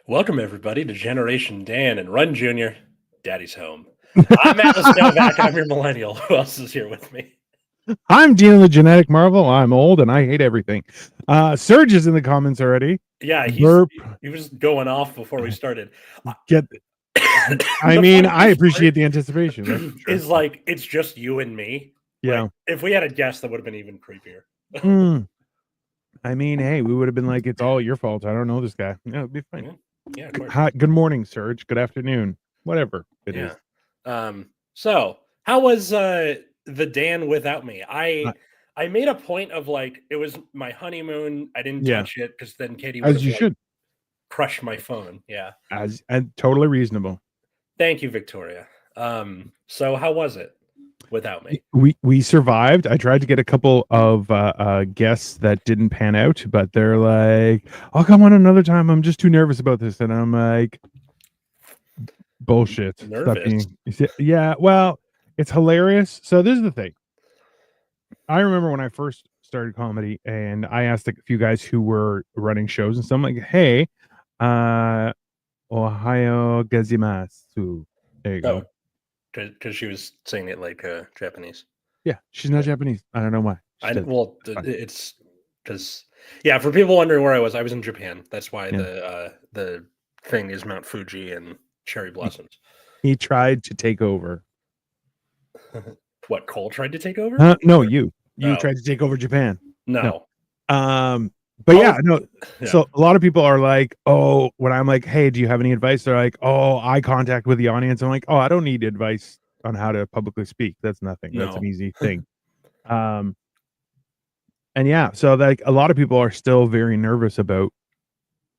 Welcome, everybody, to Generation Dan and Run Jr. Daddy's Home. I'm Atlas Novak. I'm your millennial. Who else is here with me? I'm Dean the Genetic Marvel. I'm old and I hate everything. Serge is in the comments already. Yeah, Burp. he was going off before we started. I appreciate the anticipation. That's for sure. Is like it's just you and me. Yeah. Like, if we had a guest, that would have been even creepier. Hey, we would have been like, it's all your fault. I don't know this guy. Yeah, it'd be fine. Yeah, of course. Hi, good morning, Serge. Good afternoon. Whatever it is. So how was the Dan without me? I made a point of like it was my honeymoon. I didn't touch it because then Katie would have crushed my phone. Yeah, and totally reasonable. Thank you, Victoria. So how was it without me? We survived. I tried to get a couple of guests that didn't pan out, but they're like, I'll come on another time. I'm just too nervous about this. And I'm like, bullshit. Nervous? Yeah, well, it's hilarious. So this is the thing. I remember when I first started comedy and I asked a few guys who were running shows and stuff, I'm like, hey, Ohio gozaimasu. There you go. Because she was saying it like Japanese. Yeah, she's not Japanese. I don't know why. It's because for people wondering where I was in Japan. That's why the thing is Mount Fuji and cherry blossoms. He tried to take over. What, Cole tried to take over? No, you tried to take over Japan. No. So a lot of people are like, oh, when I'm like, hey, do you have any advice? They're like, oh, eye contact with the audience. I'm like, oh, I don't need advice on how to publicly speak. That's nothing. That's an easy thing. So like a lot of people are still very nervous about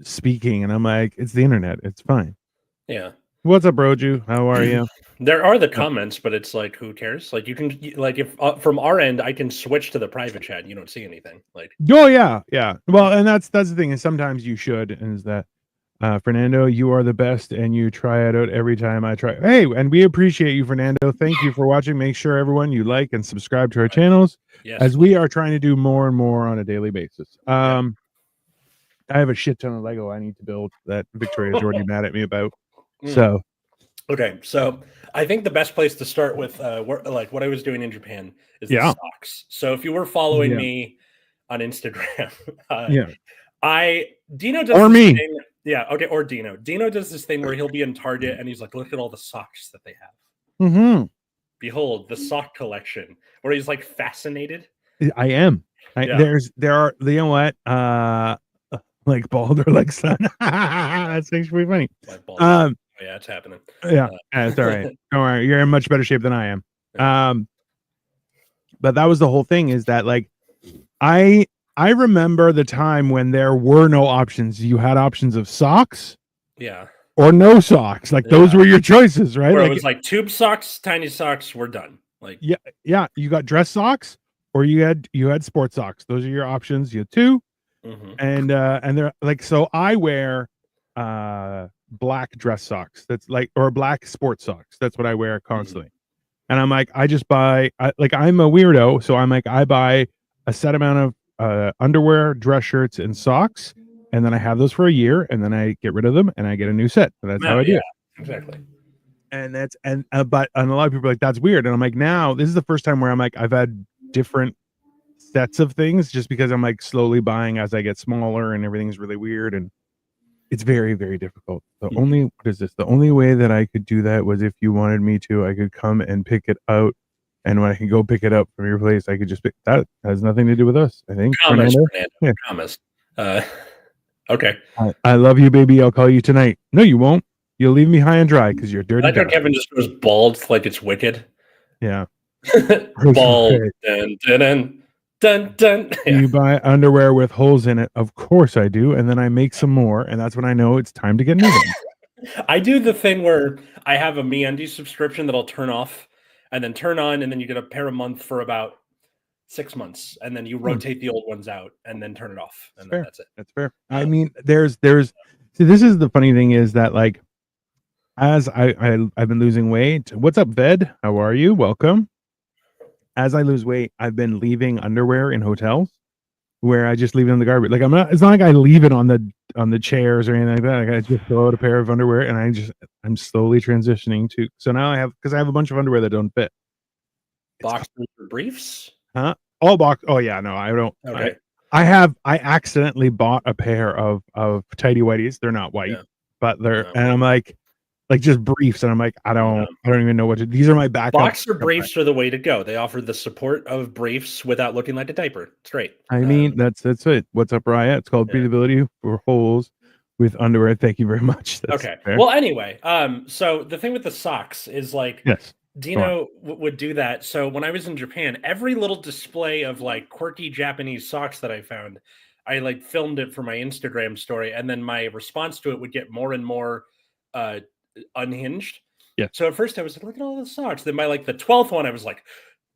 speaking, and I'm like, it's the internet. It's fine. Yeah. What's up, Broju? How are you? There are the comments, but it's like, who cares? Like, you can, like, if from our end, I can switch to the private chat and you don't see anything. Like, oh yeah. Well, and that's the thing is sometimes you should, and is that Fernando, you are the best, and you try it out every time I try. Hey, and we appreciate you, Fernando. Thank you for watching. Make sure everyone you like and subscribe to our channels, as we are trying to do more and more on a daily basis. I have a shit ton of Lego I need to build that Victoria's already mad at me about. So I think the best place to start with what I was doing in Japan is the socks. So if you were following me on Instagram, Dino does or me. Thing, or Dino. Dino does this thing where he'll be in Target and he's like, look at all the socks that they have. Mm-hmm. Behold the sock collection, where he's like fascinated. I am. There are, you know what? Like bald or like sun. That's actually funny. Yeah, it's happening. It's all right. Don't worry, you're in much better shape than I am. But that was the whole thing, is that like I remember the time when there were no options. You had options of socks, or no socks. Like those were your choices, right? Where like, it was like tube socks, tiny socks, we're done. Like you got dress socks, or you had sports socks. Those are your options. You had two. And they're like, so I wear black dress socks, that's like, or black sports socks, that's what I wear constantly. And I'm like, I just buy, I'm a weirdo, so I'm like, I buy a set amount of underwear, dress shirts, and socks, and then I have those for a year, and then I get rid of them and I get a new set. And that's how I do it. Exactly. And that's but a lot of people are like, that's weird. And I'm like, now this is the first time where I'm like, I've had different sets of things, just because I'm like slowly buying as I get smaller, and everything's really weird, and it's very, very difficult. The only way that I could do that was if you wanted me to. I could come and pick it out, and when I can go pick it up from your place, I could just pick that. Has nothing to do with us, I think. Fernando. Okay. I love you, baby. I'll call you tonight. No, you won't. You'll leave me high and dry because you're dirty. I like how Kevin just goes bald like it's Wicked. Yeah. Bald. Dun, dun. You buy underwear with holes in it? Of course I do. And then I make some more, and that's when I know it's time to get new ones. I do the thing where I have a MeUndies subscription that I'll turn off and then turn on, and then you get a pair a month for about 6 months, and then you rotate the old ones out and then turn it off, and then that's it. That's fair. I mean, there's see, this is the funny thing, is that like, as I've been losing weight. What's up, Ved? How are you? Welcome. As I lose weight, I've been leaving underwear in hotels, where I just leave it in the garbage. Like it's not like I leave it on the chairs or anything like that. Like I just throw out a pair of underwear, and I'm slowly transitioning to. So now because I have a bunch of underwear that don't fit. Boxers or briefs? Huh? All box. Oh yeah, no, I don't. Okay. I accidentally bought a pair of tighty whities. They're not white, but they're, and I'm like just briefs, and I'm like, I don't even know what to. These are my backup. Boxer briefs are the way to go. They offer the support of briefs without looking like a diaper. It's great. I mean, that's it. What's up, Raya? It's called breathability for holes with underwear. Thank you very much. That's okay. Fair. Well, anyway, so the thing with the socks is like, yes, Dino would do that. So when I was in Japan, every little display of like quirky Japanese socks that I found, I like filmed it for my Instagram story, and then my response to it would get more and more unhinged. Yeah. So at first I was like, look at all the socks. Then by like the 12th one, I was like,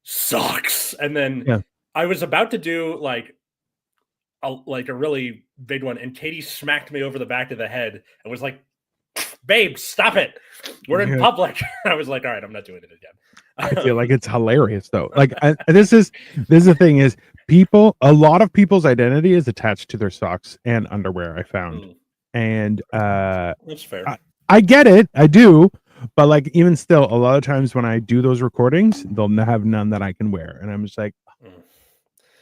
socks. And then I was about to do like a really big one, and Katie smacked me over the back of the head and was like, babe, stop it. We're in public. I was like, all right, I'm not doing it again. I feel like it's hilarious though. Like this is the thing is a lot of people's identity is attached to their socks and underwear, I found. And that's fair. I get it. I do. But like even still, a lot of times when I do those recordings, they'll have none that I can wear. And I'm just like,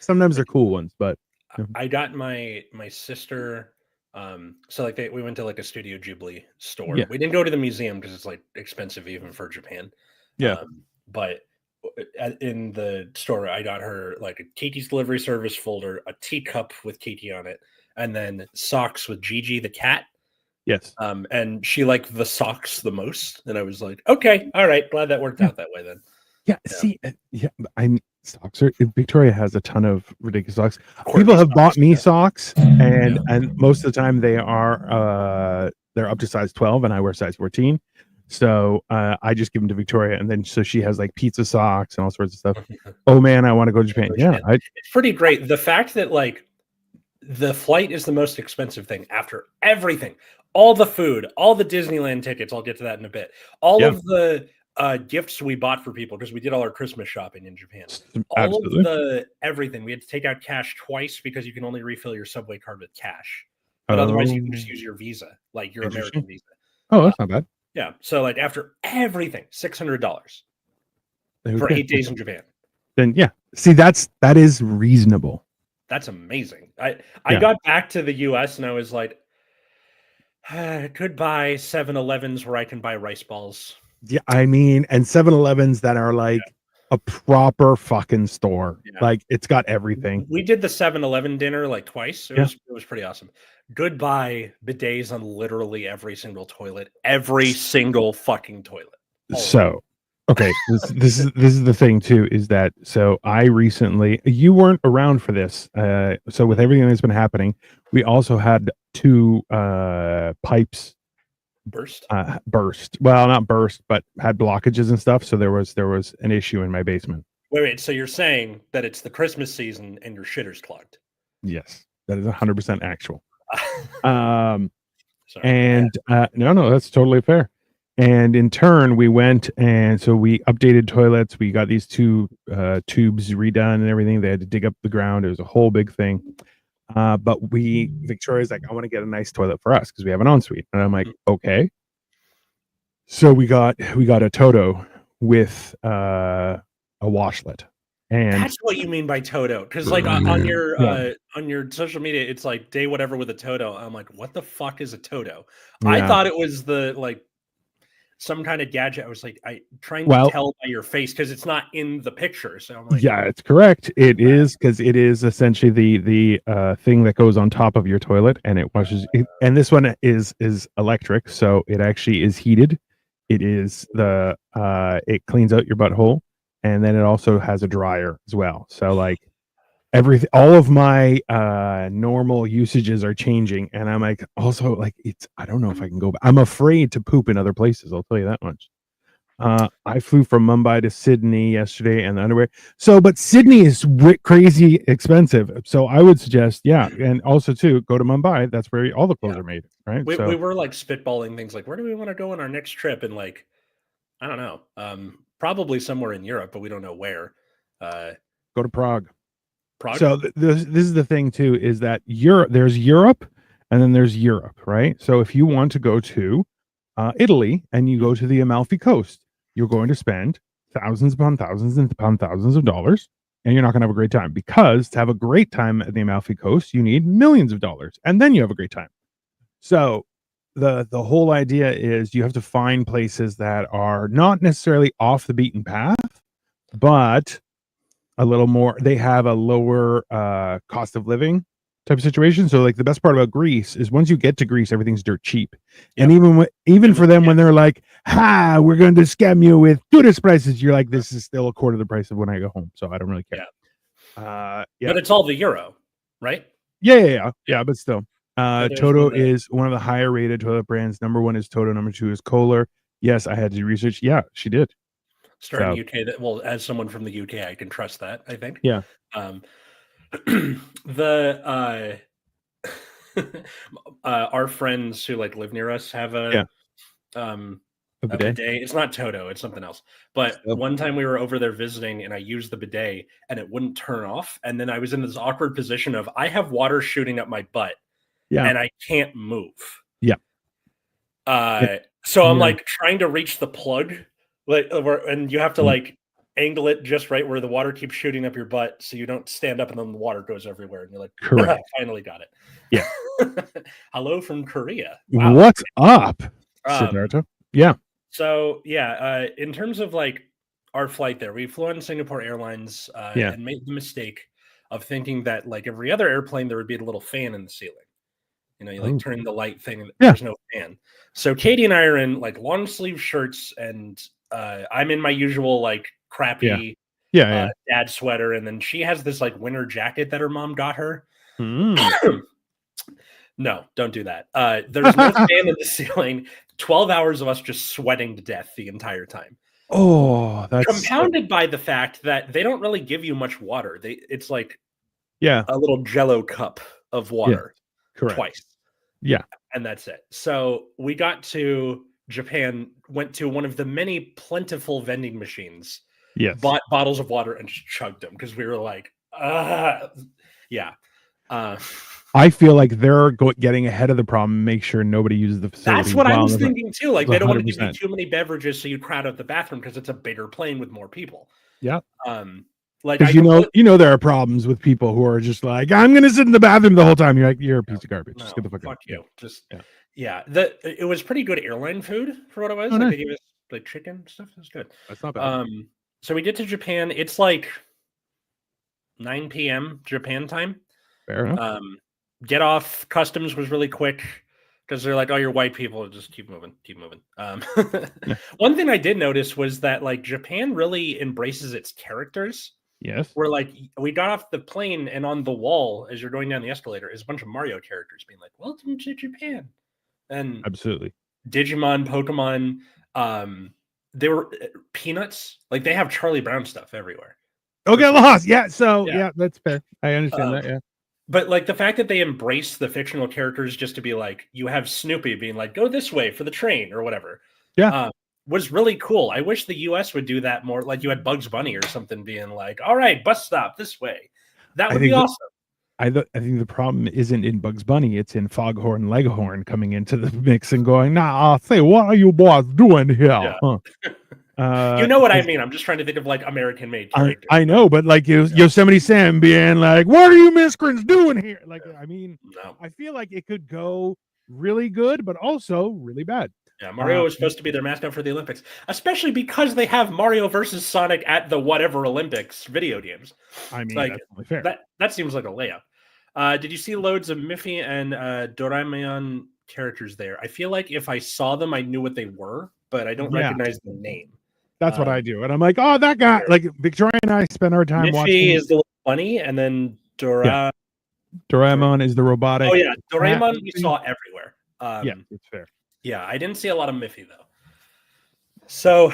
sometimes they're cool ones, but I got my sister. So like we went to like a Studio Ghibli store. Yeah. We didn't go to the museum because it's like expensive even for Japan. Yeah. But in the store, I got her like a Katie's Delivery Service folder, a teacup with Katie on it, and then socks with Gigi the cat. Yes. And she liked the socks the most, and I was like, okay, all right, glad that worked out that way then. Yeah. See, socks are. Victoria has a ton of ridiculous socks. People have bought me socks, and most of the time they are they're up to size 12, and I wear size 14. So I just give them to Victoria, and then so she has like pizza socks and all sorts of stuff. Oh man, I want to go to Japan. Yeah, it's pretty great. The fact that like the flight is the most expensive thing after everything, all the food, all the Disneyland tickets. I'll get to that in a bit. All of the gifts we bought for people because we did all our Christmas shopping in Japan. All of the everything. We had to take out cash twice because you can only refill your subway card with cash, but otherwise you can just use your Visa, like your American Visa. Oh, that's not bad. Yeah. So like after everything, $600 for 8 days in Japan. Then yeah. See, that is reasonable. That's amazing. I got back to the US and I was like, I could buy 7-Elevens where I can buy rice balls. Yeah, I mean, and 7-Elevens that are like a proper fucking store. Yeah. Like it's got everything. We did the 7-Eleven dinner like twice. It was pretty awesome. Goodbye bidets on literally every single toilet, every single fucking toilet. So, okay, this is the thing too, is that so I recently, you weren't around for this. So with everything that's been happening, we also had 2 pipes burst. Well, not burst, but had blockages and stuff. So there was an issue in my basement. Wait. So you're saying that it's the Christmas season and your shitter's clogged? Yes, that is 100% actual. And no, that's totally fair. And in turn, we went and so we updated toilets. We got these 2 tubes redone and everything. They had to dig up the ground. It was a whole big thing. But Victoria's like, I want to get a nice toilet for us because we have an ensuite. And I'm like, okay. So we got a Toto with a washlet. And that's what you mean by Toto. Because like on your social media, it's like day whatever with a Toto. I'm like, what the fuck is a Toto? Yeah. I thought it was the like some kind of gadget. I was like, trying to tell by your face because it's not in the picture. So I'm like, yeah, it's correct. It is because it is essentially the thing that goes on top of your toilet and it washes. And this one is electric, so it actually is heated. It is it cleans out your butthole, and then it also has a dryer as well. So like all of my normal usages are changing, and I'm like also like I don't know if I can go back. I'm afraid to poop in other places, I'll tell you that much. I flew from Mumbai to Sydney yesterday and the underwear. But Sydney is crazy expensive. So I would suggest, and also too, go to Mumbai. That's where all the clothes are made, right? We were like spitballing things like, where do we want to go on our next trip? And like, I don't know, probably somewhere in Europe, but we don't know where. Go to Prague. Prague? So this is the thing too, is that there's Europe and then there's Europe, right? So if you want to go to Italy and you go to the Amalfi Coast, you're going to spend thousands upon thousands upon thousands of dollars, and you're not going to have a great time, because to have a great time at the Amalfi Coast, you need millions of dollars, and then you have a great time. So the whole idea is you have to find places that are not necessarily off the beaten path, but a little more, they have a lower cost of living type of situation. So like the best part about Greece is once you get to Greece, everything's dirt cheap. Yep. And even for them, when they're like, we're going to scam you with tourist prices, you're like, this is still a quarter of the price of when I go home, so I don't really care. But it's all the euro, right? Yeah, but still, Toto is one of the higher rated toilet brands. Number 1 is Toto, number 2 is Kohler. Yes, I had to do research. Yeah, she did. Starting UK, as someone from the UK, I can trust that, I think. Yeah. Our friends who like live near us have a bidet. It's not Toto, it's something else. But one time we were over there visiting and I used the bidet and it wouldn't turn off. And then I was in this awkward position of I have water shooting up my butt and I can't move. So I'm like trying to reach the plug, and you have to like angle it just right where the water keeps shooting up your butt so you don't stand up and then the water goes everywhere. And you're like, correct. Finally got it. Yeah. Hello from Korea. Wow. What's up, Siddhartha? Yeah. So in terms of like our flight there, we flew on Singapore Airlines and made the mistake of thinking that like every other airplane, there would be a little fan in the ceiling. You know, you like turn the light thing and there's no fan. So Katie and I are in like long sleeve shirts and I'm in my usual like crappy dad sweater. And then she has this like winter jacket that her mom got her. No, don't do that. There's no fan in the ceiling. 12 hours of us just sweating to death the entire time. Oh, that's compounded by the fact that they don't really give you much water. It's like a little Jello cup of water twice. Yeah. And that's it. So we got to Japan, went to one of the many plentiful vending machines, bought bottles of water and just chugged them because we were like, I feel like they're getting ahead of the problem. Make sure nobody uses the facility. That's what I was thinking too. Like they don't want to give you too many beverages, so you crowd out the bathroom because it's a bigger plane with more people. Yeah. Like you know there are problems with people who are just like, I'm going to sit in the bathroom the whole time. You're like, you're a piece of garbage. Just get the fuck out. You. It was pretty good airline food for what it was. They gave us like chicken stuff. It was good. That's not bad. So we get to Japan. It's like 9 p.m. Japan time. Fair enough. Get off customs was really quick because they're like, oh, you're white people, just keep moving. One thing I did notice was that like Japan really embraces its characters. Yes. We're like, we got off the plane and on the wall as you're going down the escalator is a bunch of Mario characters being like, welcome to Japan. And absolutely Digimon, Pokemon, they were Peanuts. Like they have Charlie Brown stuff everywhere. Okay, lost. Yeah. So that's fair. I understand that. Yeah. But like the fact that they embrace the fictional characters just to be like, you have Snoopy being like, go this way for the train or whatever. Yeah. Was really cool. I wish the US would do that more. Like you had Bugs Bunny or something being like, all right, bus stop this way. That would be awesome. I think the problem isn't in Bugs Bunny. It's in Foghorn Leghorn coming into the mix and going, nah, I'll say, what are you boys doing here? Yeah. You know what I mean? I'm just trying to think of like American made characters. I know, but like Yosemite Sam being like, what are you miscreants doing here? Like, I mean, I feel like it could go really good, but also really bad. Yeah, Mario is supposed to be their mascot for the Olympics, especially because they have Mario versus Sonic at the whatever Olympics video games. I mean, like, that's only fair. That seems like a layup. Did you see loads of Miffy and Doraemon characters there? I feel like if I saw them, I knew what they were, but I don't recognize the name. That's what I do. And I'm like, oh, that guy. Like Victoria and I spend our time watching. Miffy is the little bunny, and then Doraemon is the robotic. Oh, yeah. Doraemon we saw everywhere. Yeah, it's fair. Yeah, I didn't see a lot of Miffy, though. So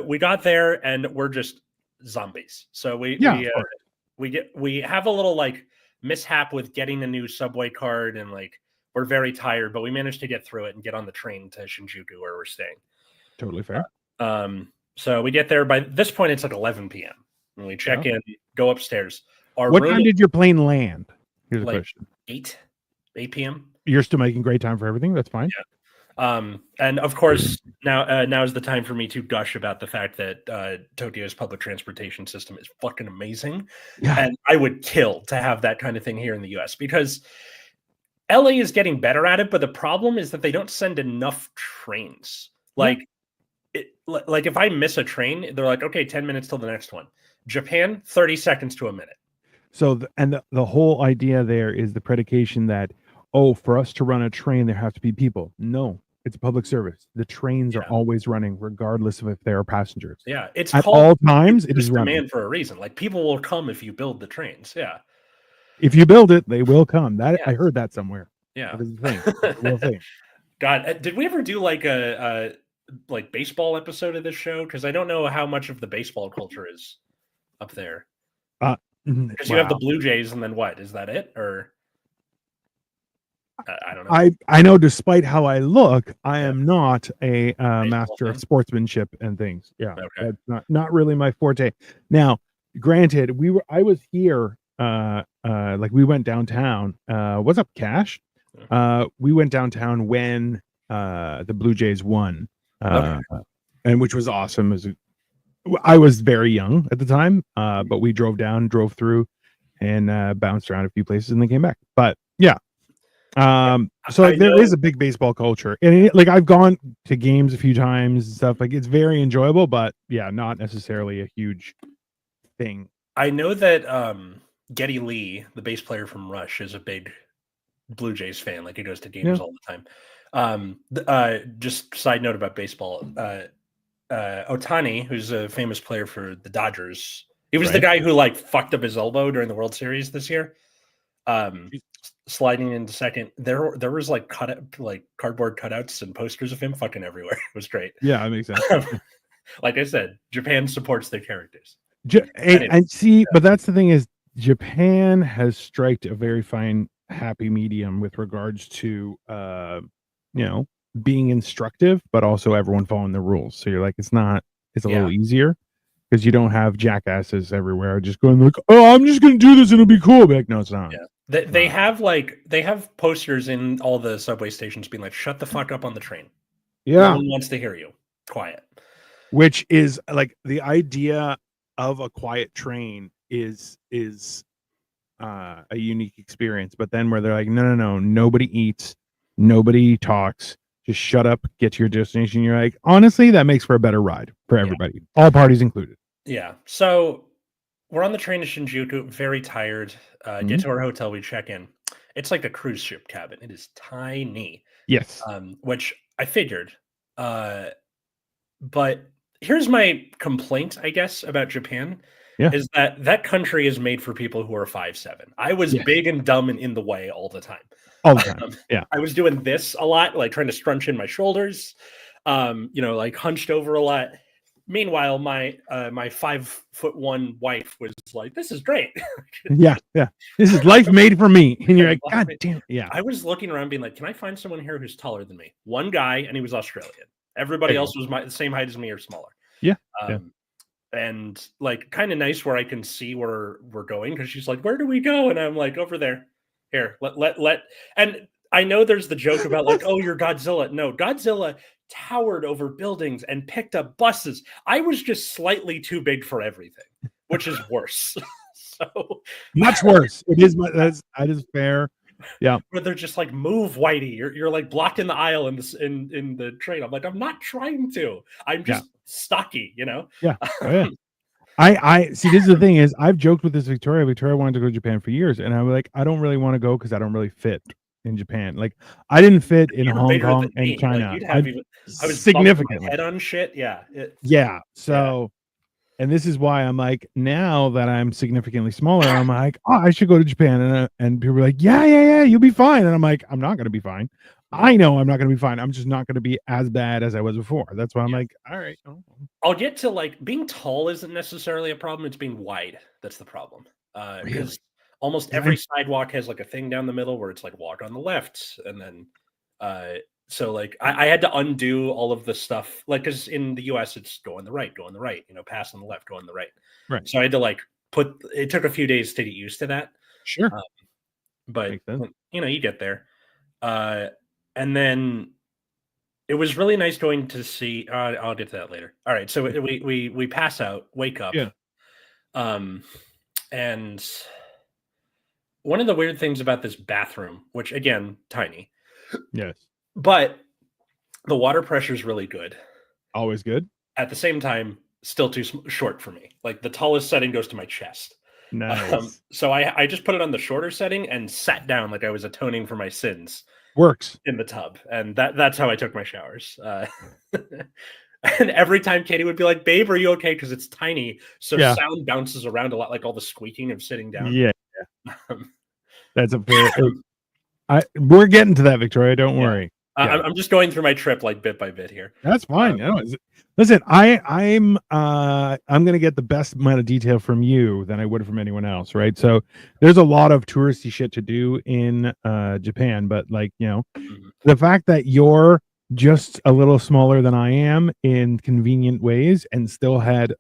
we got there, and we're just zombies. So we have a little, like, mishap with getting a new subway card, and, like, we're very tired, but we managed to get through it and get on the train to Shinjuku, where we're staying. Totally fair. So we get there. By this point, it's like 11 p.m. And we check in, go upstairs. What time did your plane land? Here's like a question. 8 p.m. You're still making great time for everything. That's fine. Yeah. And of course, now is the time for me to gush about the fact that Tokyo's public transportation system is fucking amazing. Yeah. And I would kill to have that kind of thing here in the US because LA is getting better at it, but the problem is that they don't send enough trains. Like if I miss a train, they're like, okay, 10 minutes till the next one. Japan, 30 seconds to a minute. So, the whole idea there is the predication that, for us to run a train, there have to be people. No, it's a public service. The trains are always running, regardless of if there are passengers. Yeah, it's at all times. It is running. Demand for a reason. Like people will come if you build the trains. Yeah, if you build it, they will come. I heard that somewhere. Yeah, that is the thing. It's a real thing. God, did we ever do like a baseball episode of this show? Because I don't know how much of the baseball culture is up there. Because you have the Blue Jays, and then what? Is that it? Or I don't know. I know, despite how I look, I am not a master of sportsmanship and things. Yeah, that's not really my forte. Now, granted, I was here. Like we went downtown. What's up, Cash? We went downtown when the Blue Jays won, and which was awesome. I was very young at the time, but we drove through, and bounced around a few places, and then came back. But yeah. So there is a big baseball culture, and I've gone to games a few times and stuff. Like it's very enjoyable, but yeah, not necessarily a huge thing. I know that Geddy Lee, the bass player from Rush, is a big Blue Jays fan. Like he goes to games all the time. Just side note about baseball. Ohtani, who's a famous player for the Dodgers, he was the guy who fucked up his elbow during the World Series this year. Sliding into second, there was cardboard cutouts and posters of him fucking everywhere. It was great. Yeah, that makes sense. Like I said, Japan supports their characters. And see, but that's the thing is Japan has striked a very fine happy medium with regards to being instructive, but also everyone following the rules. So you're like, it's a little easier because you don't have jackasses everywhere just going like, oh, I'm just going to do this and it'll be cool. But like, no, it's not. Yeah. They have posters in all the subway stations being like, shut the fuck up on the train. Yeah. No one wants to hear you. Quiet. Which is like the idea of a quiet train is a unique experience. But then where they're like, no, nobody eats, nobody talks, just shut up, get to your destination. You're like, honestly, that makes for a better ride for everybody, all parties included. Yeah. So we're on the train to Shinjuku, very tired. Get to our hotel, we check in. It's like a cruise ship cabin. It is tiny. Yes. Which I figured. But here's my complaint, I guess, about Japan. Yeah. Is that country is made for people who are 5'7". I was big and dumb and in the way all the time. All the time. Yeah. I was doing this a lot, like trying to scrunch in my shoulders, like hunched over a lot. Meanwhile, my 5'1" wife was like, "This is great." Yeah. This is life made for me. And you're like, God damn. Yeah. I was looking around, being like, "Can I find someone here who's taller than me?" One guy, and he was Australian. Everybody else was the same height as me or smaller. Yeah. And kind of nice where I can see where we're going because she's like, "Where do we go?" And I'm like, "Over there. Here, let." And I know there's the joke about like, "Oh, you're Godzilla." No, Godzilla towered over buildings and picked up buses. I was just slightly too big for everything, which is worse. So much worse. It is. That is fair. Yeah. But they're just like, "Move, Whitey. You're like blocking the aisle in the train." I'm like, "I'm not trying to. I'm just stocky, Yeah. Oh, yeah. I see. This is the thing is I've joked with this Victoria. Victoria wanted to go to Japan for years, and I'm like, I don't really want to go because I don't really fit in Japan. Like I didn't fit in Hong Kong and China. I was significantly head on shit. Yeah. Yeah. So, and this is why I'm like, now that I'm significantly smaller, I'm like, oh, I should go to Japan, and people are like, yeah, you'll be fine, and I'm like, I'm not going to be fine. I know I'm not going to be fine. I'm just not going to be as bad as I was before. That's why I'm like, all right. I'll get to like being tall isn't necessarily a problem. It's being wide. That's the problem. Because almost every sidewalk has like a thing down the middle where it's like walk on the left. And then, so like I had to undo all of the stuff, like, because in the US it's go on the right, pass on the left, go on the right. Right. So I had to like it took a few days to get used to that. Sure. But you get there. And then it was really nice going to see. I'll get to that later. All right, so we pass out, wake up, and one of the weird things about this bathroom, which again tiny, yes, but the water pressure is really good. Always good. At the same time, still too short for me. Like the tallest setting goes to my chest. Nice. So I just put it on the shorter setting and sat down like I was atoning for my sins. Works in the tub, and that's how I took my showers. And every time Katie would be like, "Babe, are you okay?" Because it's tiny, so sound bounces around a lot, like all the squeaking of sitting down. Yeah, that's a fair. We're getting to that, Victoria. Don't worry. I'm just going through my trip like bit by bit here. That's fine. Listen, I'm gonna get the best amount of detail from you than I would from anyone else, right? So there's a lot of touristy shit to do in Japan, but like the fact that you're just a little smaller than I am in convenient ways and still had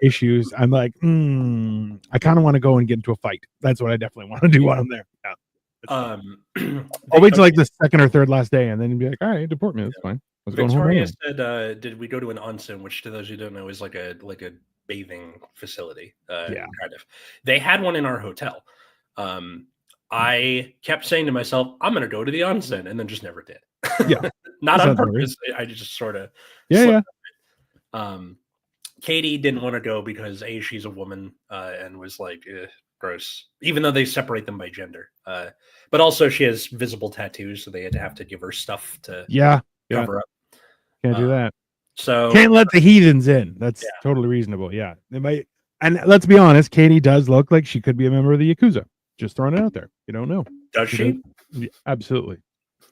issues, I'm like, I kind of want to go and get into a fight. That's what I definitely want to do while I'm there. Yeah. I'll wait till like the second or third last day and then be like, all right, deport me. That's fine. Victoria said, "Did we go to an onsen?" Which, to those who don't know, is like a bathing facility. Kind of. They had one in our hotel. I kept saying to myself, "I'm going to go to the onsen," and then just never did. Yeah, not on purpose. I just sort of. Katie didn't want to go because she's a woman and was like, gross. Even though they separate them by gender, but also she has visible tattoos, so they had to have to give her stuff to cover up. Can't do that. So can't let the heathens in. That's totally reasonable. Yeah, they might. And let's be honest, Katie does look like she could be a member of the Yakuza. Just throwing it out there. You don't know. Does she? Yeah, absolutely.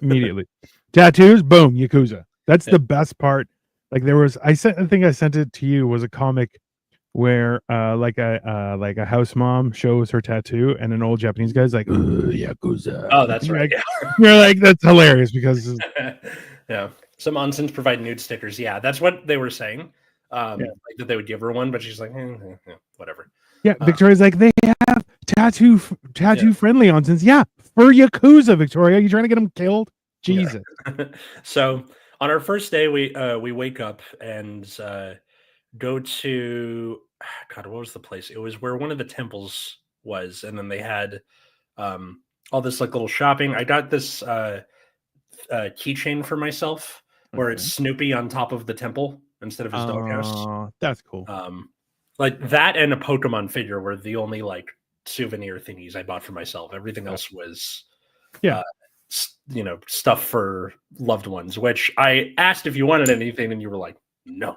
Immediately. Tattoos, boom, Yakuza. That's the best part. Like I think I sent it to you, was a comic where like a house mom shows her tattoo and an old Japanese guy's like, Yakuza. Oh, that's right. You're like, that's hilarious because some onsens provide nude stickers. Yeah, that's what they were saying. Like that they would give her one, but she's like, whatever. Yeah, Victoria's like, they have tattoo friendly onsens. Yeah, for Yakuza, Victoria. Are you trying to get them killed? Jesus. So on our first day, we wake up and go to God, what was the place? It was where one of the temples was, and then they had all this like little shopping. I got this keychain for myself where it's Snoopy on top of the temple instead of his doghouse. That's cool. Like that and a Pokemon figure were the only like souvenir thingies I bought for myself. Everything else was stuff for loved ones, which I asked if you wanted anything and you were like, no.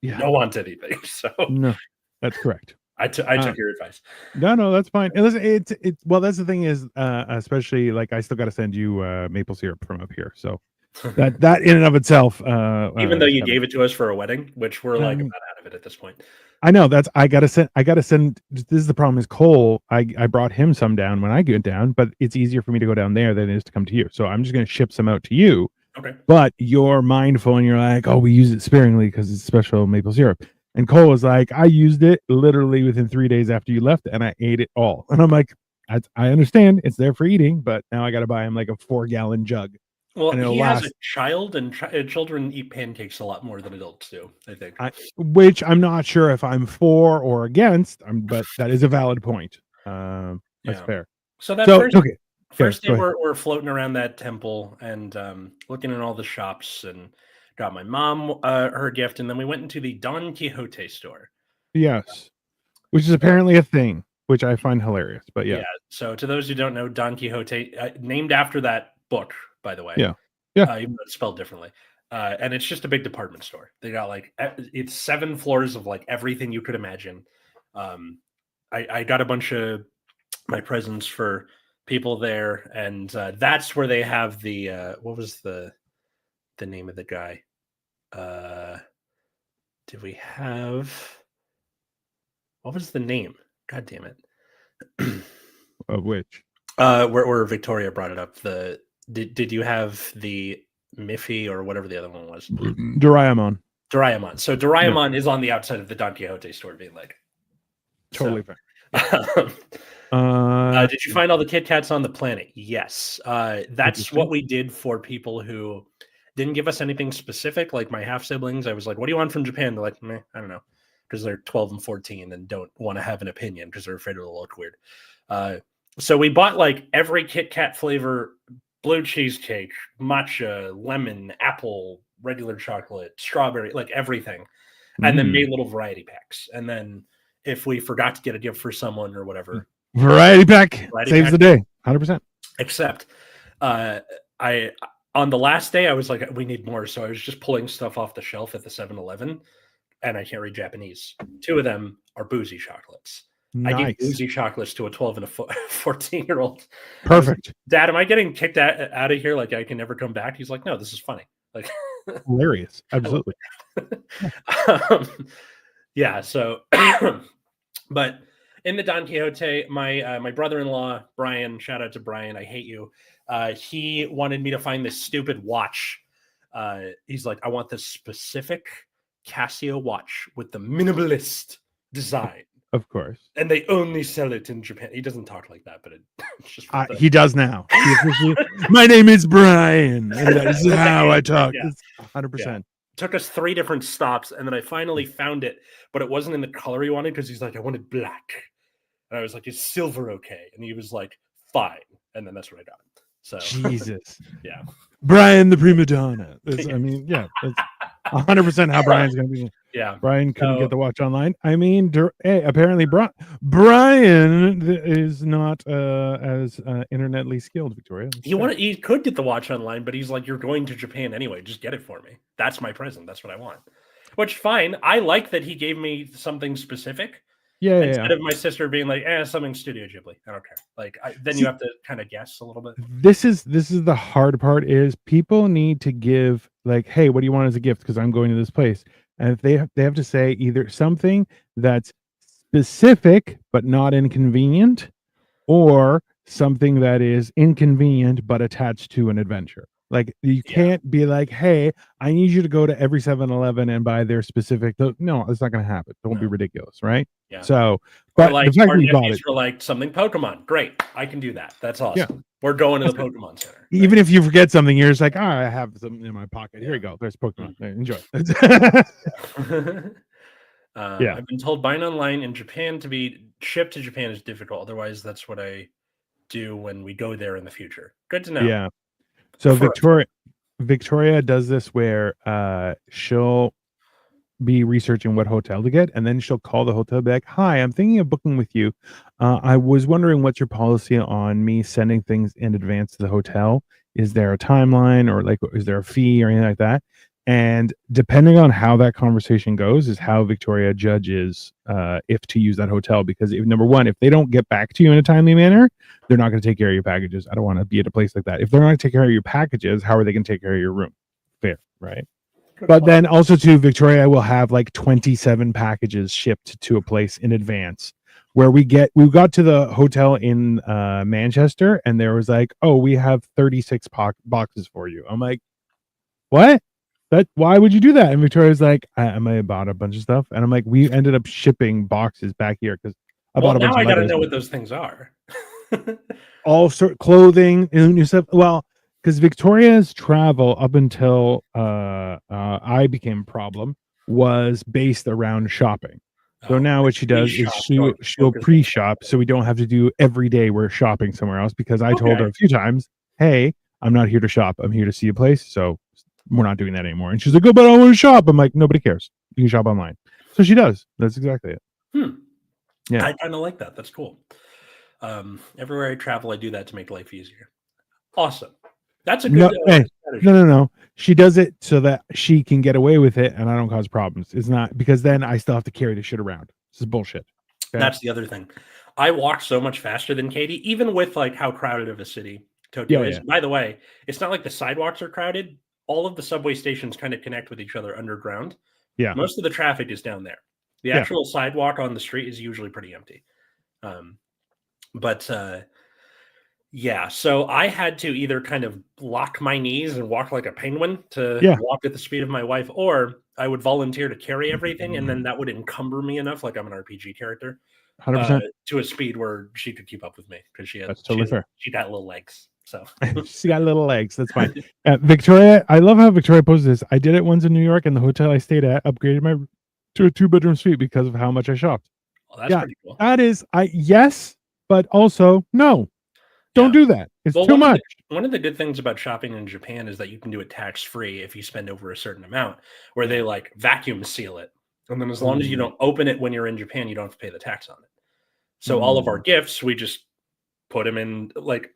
Don't want anything. So no, that's correct. I took your advice. No, that's fine. And listen, it's well, that's the thing is, especially like I still got to send you maple syrup from up here. So that in and of itself, even though you gave it to us for a wedding, which we're like about out of it at this point. I know I gotta send. This is the problem is Cole. I brought him some down when I get down, but it's easier for me to go down there than it is to come to you. So I'm just gonna ship some out to you. Okay. But you're mindful and you're like, oh, we use it sparingly because it's special maple syrup. And Cole was like, I used it literally within 3 days after you left and I ate it all. And I'm like, I understand it's there for eating, but now I got to buy him like a 4-gallon jug. Well, he has a child and children eat pancakes a lot more than adults do, I think. Which I'm not sure if I'm for or against, but that is a valid point. That's fair. So first day we're floating around that temple and looking at all the shops and got my mom her gift, and then we went into the Don Quixote store. Yes, which is apparently a thing, which I find hilarious. But yeah. So to those who don't know, Don Quixote, named after that book, by the way. Yeah. Even though it's spelled differently. And it's just a big department store. They got like it's 7 floors of like everything you could imagine. I got a bunch of my presents for people there, and that's where they have the what was the name of the guy? Did we have what was the name? God damn it. Of which? Where Victoria brought it up. Did you have the Miffy or whatever the other one was? Doraemon. So Doraemon is on the outside of the Don Quixote store being like, Totally fair. Did you find all the Kit Kats on the planet? Yes. That's what we did for people who didn't give us anything specific. Like my half siblings, I was like, "What do you want from Japan?" They're like, "Meh, I don't know," because they're 12 and 14 and don't want to have an opinion because they're afraid it'll look weird. So we bought like every Kit Kat flavor: blue cheesecake, matcha, lemon, apple, regular chocolate, strawberry, like everything, and then made little variety packs. And then if we forgot to get a gift for someone or whatever, variety pack saves the day, 100%. Except, I on the last day I was like, we need more, so I was just pulling stuff off the shelf at the 7-Eleven, and I can't read Japanese. 2 of them are boozy chocolates. Nice. I give boozy chocolates to a 12 and a 14-year-old. Perfect. Dad, am I getting kicked out of here? Like I can never come back? He's like, no, this is funny. Like hilarious. Absolutely. Yeah. So, but in the Don Quixote, my brother-in-law, Brian, shout out to Brian. I hate you. He wanted me to find this stupid watch. He's like, I want this specific Casio watch with the minimalist design. Of course. And they only sell it in Japan. He doesn't talk like that, but it's just he does now. My name is Brian. And that is how I talk. Yeah. 100%. Yeah. Took us 3 different stops, and then I finally found it, but it wasn't in the color he wanted because he's like, I wanted black. And I was like, is silver okay? And he was like, fine. And then that's what I got. So Jesus. Yeah. Brian the prima donna. I mean, yeah, that's 100% how Brian's going to be. Yeah. Brian couldn't get the watch online. I mean, apparently Brian is not as internetly skilled, Victoria. He could get the watch online, but he's like, you're going to Japan anyway. Just get it for me. That's my present. That's what I want. Which, fine. I like that he gave me something specific. Yeah. Instead of my sister being like, something Studio Ghibli. I don't care. Like, then you have to kind of guess a little bit. This is the hard part is people need to give like, hey, what do you want as a gift? Because I'm going to this place. And if they have to say either something that's specific but not inconvenient, or something that is inconvenient but attached to an adventure. Like you can't be like, hey, I need you to go to every 7-Eleven and buy their specific. No, it's not going to happen. Don't be ridiculous, right? Yeah. So, but like, the fact we bought it, like something Pokemon, great. I can do that. That's awesome. Yeah. We're going to the Pokemon Center. Right? Even if you forget something, you're just like, oh, I have something in my pocket. Here you go. There's Pokemon. Enjoy. I've been told buying online in Japan to be shipped to Japan is difficult. Otherwise, that's what I do when we go there in the future. Good to know. Yeah. So Victoria does this where she'll be researching what hotel to get, and then she'll call the hotel back. Hi, I'm thinking of booking with you. I was wondering what's your policy on me sending things in advance to the hotel? Is there a timeline, or like is there a fee or anything like that? And depending on how that conversation goes is how Victoria judges if to use that hotel. Because number one, if they don't get back to you in a timely manner, they're not going to take care of your packages. I don't want to be at a place like that. If they're not going to take care of your packages, how are they going to take care of your room? Fair, right? But then also too, Victoria will have like 27 packages shipped to a place in advance. Where we got to the hotel in Manchester, and there was like, oh, we have 36 boxes for you. I'm like, what? Why would you do that? And Victoria's like, I may have bought a bunch of stuff, and I'm like, we ended up shipping boxes back here because I bought a bunch. Now I gotta know what those things are. All sort of clothing and new stuff. Well, because Victoria's travel up until I became a problem was based around shopping. So now what she does is she'll pre-shop, so we don't have to do every day we're shopping somewhere else. Because I told her a few times, hey, I'm not here to shop. I'm here to see a place. So we're not doing that anymore. And she's like, oh, but I want to shop. I'm like, nobody cares. You can shop online. So she does. That's exactly it. Yeah. I kind of like that. That's cool. Everywhere I travel, I do that to make life easier. Awesome. That's a good strategy. No. She does it so that she can get away with it and I don't cause problems. It's not because then I still have to carry the shit around. This is bullshit. Okay? That's the other thing. I walk so much faster than Katie, even with like how crowded of a city Tokyo is. By the way, it's not like the sidewalks are crowded. All of the subway stations kind of connect with each other underground. Yeah. Most of the traffic is down there. The actual sidewalk on the street is usually pretty empty. So I had to either kind of lock my knees and walk like a penguin to walk at the speed of my wife, or I would volunteer to carry everything, and then that would encumber me enough, like I'm an RPG character, 100%. To a speed where she could keep up with me because That's totally fair. She got little legs. So she got little legs. That's fine. Victoria, I love how Victoria poses this. I did it once in New York, and the hotel I stayed at upgraded to a 2-bedroom suite because of how much I shopped. Well, that's pretty cool. That is, yes, but also no. Don't do that. It's too much. One of the good things about shopping in Japan is that you can do it tax-free if you spend over a certain amount, where they like vacuum seal it. And then as long as you don't open it when you're in Japan, you don't have to pay the tax on it. So all of our gifts, we just put them in, like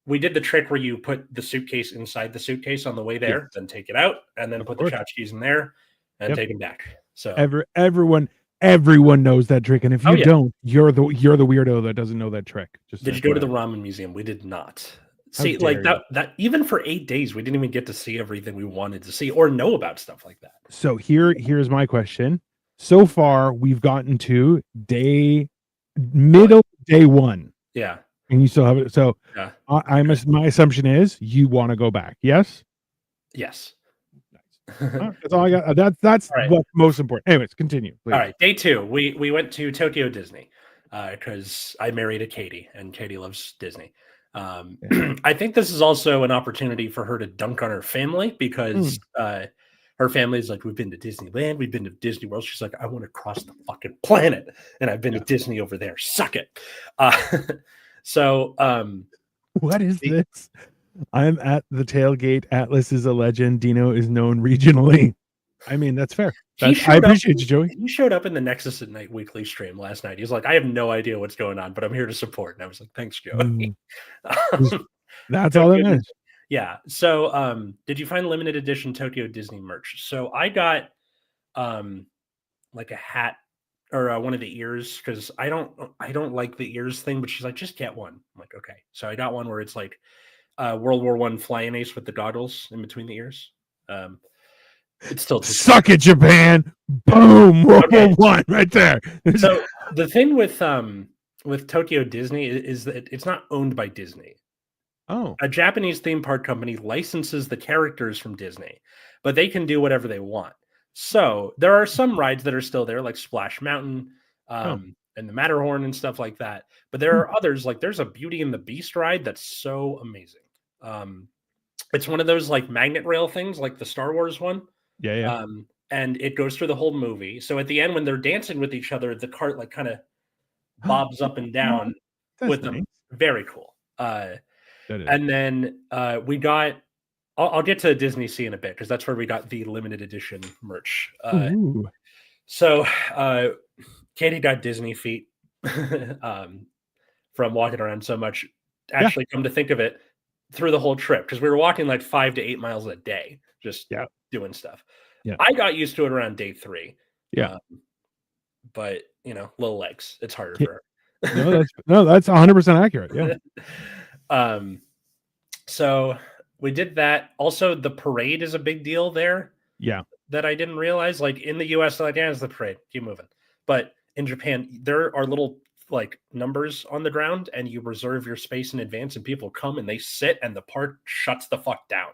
we did the trick where you put the suitcase inside the suitcase on the way there, then take it out, and then put the tchotchkes in there and take them back. So everyone knows that trick, and if you don't, you're the weirdo that doesn't know that trick. Did you go to the ramen museum? We did not. See, like that even for 8 days, we didn't even get to see everything we wanted to see or know about stuff like that. So here's my question. So far, we've gotten to middle day 1. Yeah. And you still have it. So my assumption is you want to go back. Yes. Yes. That's all I got. That's what's most important. Anyways, continue. Please. All right. Day 2, we went to Tokyo Disney because I married a Katie, and Katie loves Disney. I think this is also an opportunity for her to dunk on her family because her family is like, we've been to Disneyland, we've been to Disney World. She's like, I want to cross the fucking planet, and I've been to Disney over there. Suck it. So, what is this? I'm at the tailgate. Atlas is a legend. Dino is known regionally. I mean, that's fair. I appreciate you, Joey. He showed up in the Nexus at Night weekly stream last night. He's like, I have no idea what's going on, but I'm here to support. And I was like, thanks, Joey. That's all that matters. Yeah. So, did you find limited edition Tokyo Disney merch? So I got like a hat or one of the ears because I don't like the ears thing, but she's like, just get one. I'm like, okay. So I got one where it's like World War I flying ace with the goggles in between the ears. It's still suck it, Japan. Boom. World War I right there. So the thing with Tokyo Disney is that it's not owned by Disney. Oh. A Japanese theme park company licenses the characters from Disney, but they can do whatever they want. So there are some rides that are still there, like Splash Mountain and the Matterhorn and stuff like that. But there are others, like there's a Beauty and the Beast ride that's so amazing. It's one of those like magnet rail things, like the Star Wars one. Yeah. And it goes through the whole movie. So at the end, when they're dancing with each other, the cart like kind of bobs up and down with them. Very cool. And then we got. I'll get to Disney Sea in a bit because that's where we got the limited edition merch. So Katie got Disney feet from walking around so much. Actually, come to think of it, through the whole trip because we were walking like 5 to 8 miles a day, just doing stuff. Yeah, I got used to it around day 3. Yeah, but little legs, it's harder for her. That's 100% accurate. Yeah. So we did that. Also, the parade is a big deal there. Yeah. That I didn't realize. Like in the US, like, it's the parade. Keep moving. But in Japan, there are little like numbers on the ground, and you reserve your space in advance, and people come and they sit, and the park shuts the fuck down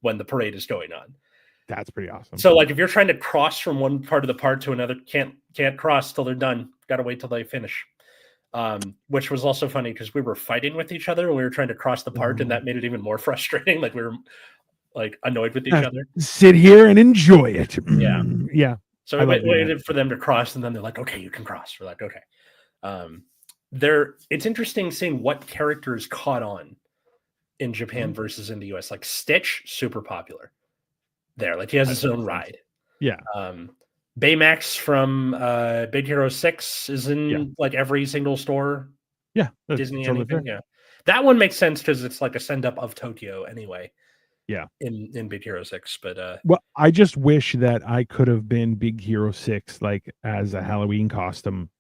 when the parade is going on. That's pretty awesome. So, like, if you're trying to cross from one part of the park to another, can't cross till they're done. Got to wait till they finish. Which was also funny because we were fighting with each other when we were trying to cross the park, and that made it even more frustrating. Like we were like annoyed with each other. Sit here and enjoy it. Yeah. So we waited for them to cross, and then they're like, "Okay, you can cross." We're like, "Okay." It's interesting seeing what characters caught on in Japan versus in the US. Like Stitch, super popular there. Like he has his own ride. Yeah. Baymax from Big Hero 6 is in like every single store. Yeah. Disney totally anything. Yeah. That one makes sense because it's like a send up of Tokyo anyway. Yeah. In Big Hero 6. But well, I just wish that I could have been Big Hero 6 like as a Halloween costume.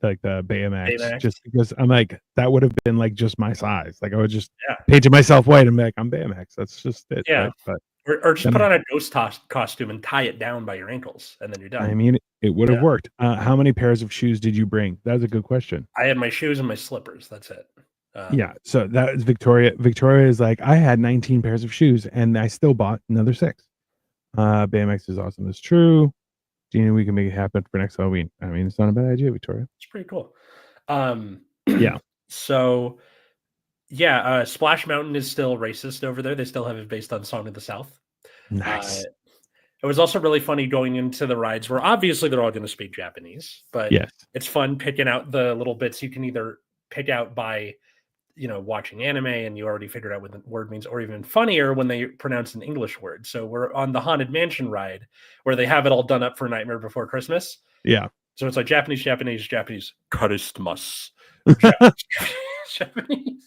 Like the Baymax, just because I'm like, that would have been like just my size. Like I would just painted myself white and be like, I'm Baymax. That's just it. Yeah. Right? But or just put on a ghost costume and tie it down by your ankles, and then you're done. I mean, it would have worked. How many pairs of shoes did you bring? That was a good question. I had my shoes and my slippers. That's it. Yeah. So that is Victoria. Victoria is like, I had 19 pairs of shoes and I still bought another 6. Baymax is awesome. It's true. Gina, we can make it happen for next Halloween. I mean, it's not a bad idea, Victoria. It's pretty cool. Yeah. So, yeah, Splash Mountain is still racist over there. They still have it based on Song of the South. Nice. It was also really funny going into the rides where obviously they're all going to speak Japanese, but yes, it's fun picking out the little bits you can either pick out by, watching anime and you already figured out what the word means, or even funnier when they pronounce an English word. So we're on the Haunted Mansion ride where they have it all done up for Nightmare Before Christmas. Yeah. So it's like Japanese, Karistmas. Japanese.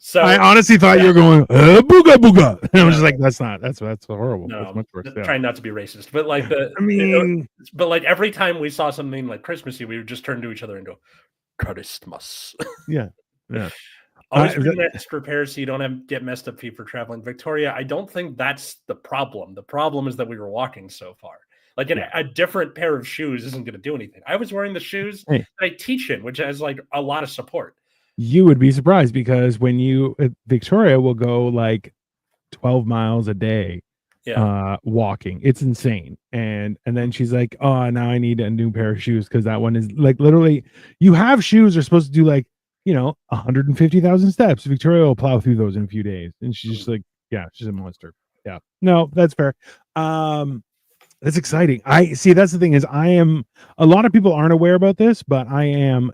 So I honestly thought you were going booga booga, and I was just like, that's horrible. No, that's much worse. Trying not to be racist, but like but like every time we saw something like Christmassy, we would just turn to each other and go, Christmas. Yeah. Always bring extra repairs so you don't get messed up feet for traveling. Victoria, I don't think that's the problem. The problem is that we were walking so far. Like a different pair of shoes isn't going to do anything. I was wearing the shoes that I teach in, which has like a lot of support. You would be surprised because when Victoria will go like 12 miles a day walking. It's insane. And then she's like, oh, now I need a new pair of shoes because that one is like literally you have shoes are supposed to do like 150,000 steps. Victoria will plow through those in a few days. And she's just like, yeah, she's a monster. Yeah. No, that's fair. That's exciting. I see. That's the thing is a lot of people aren't aware about this, but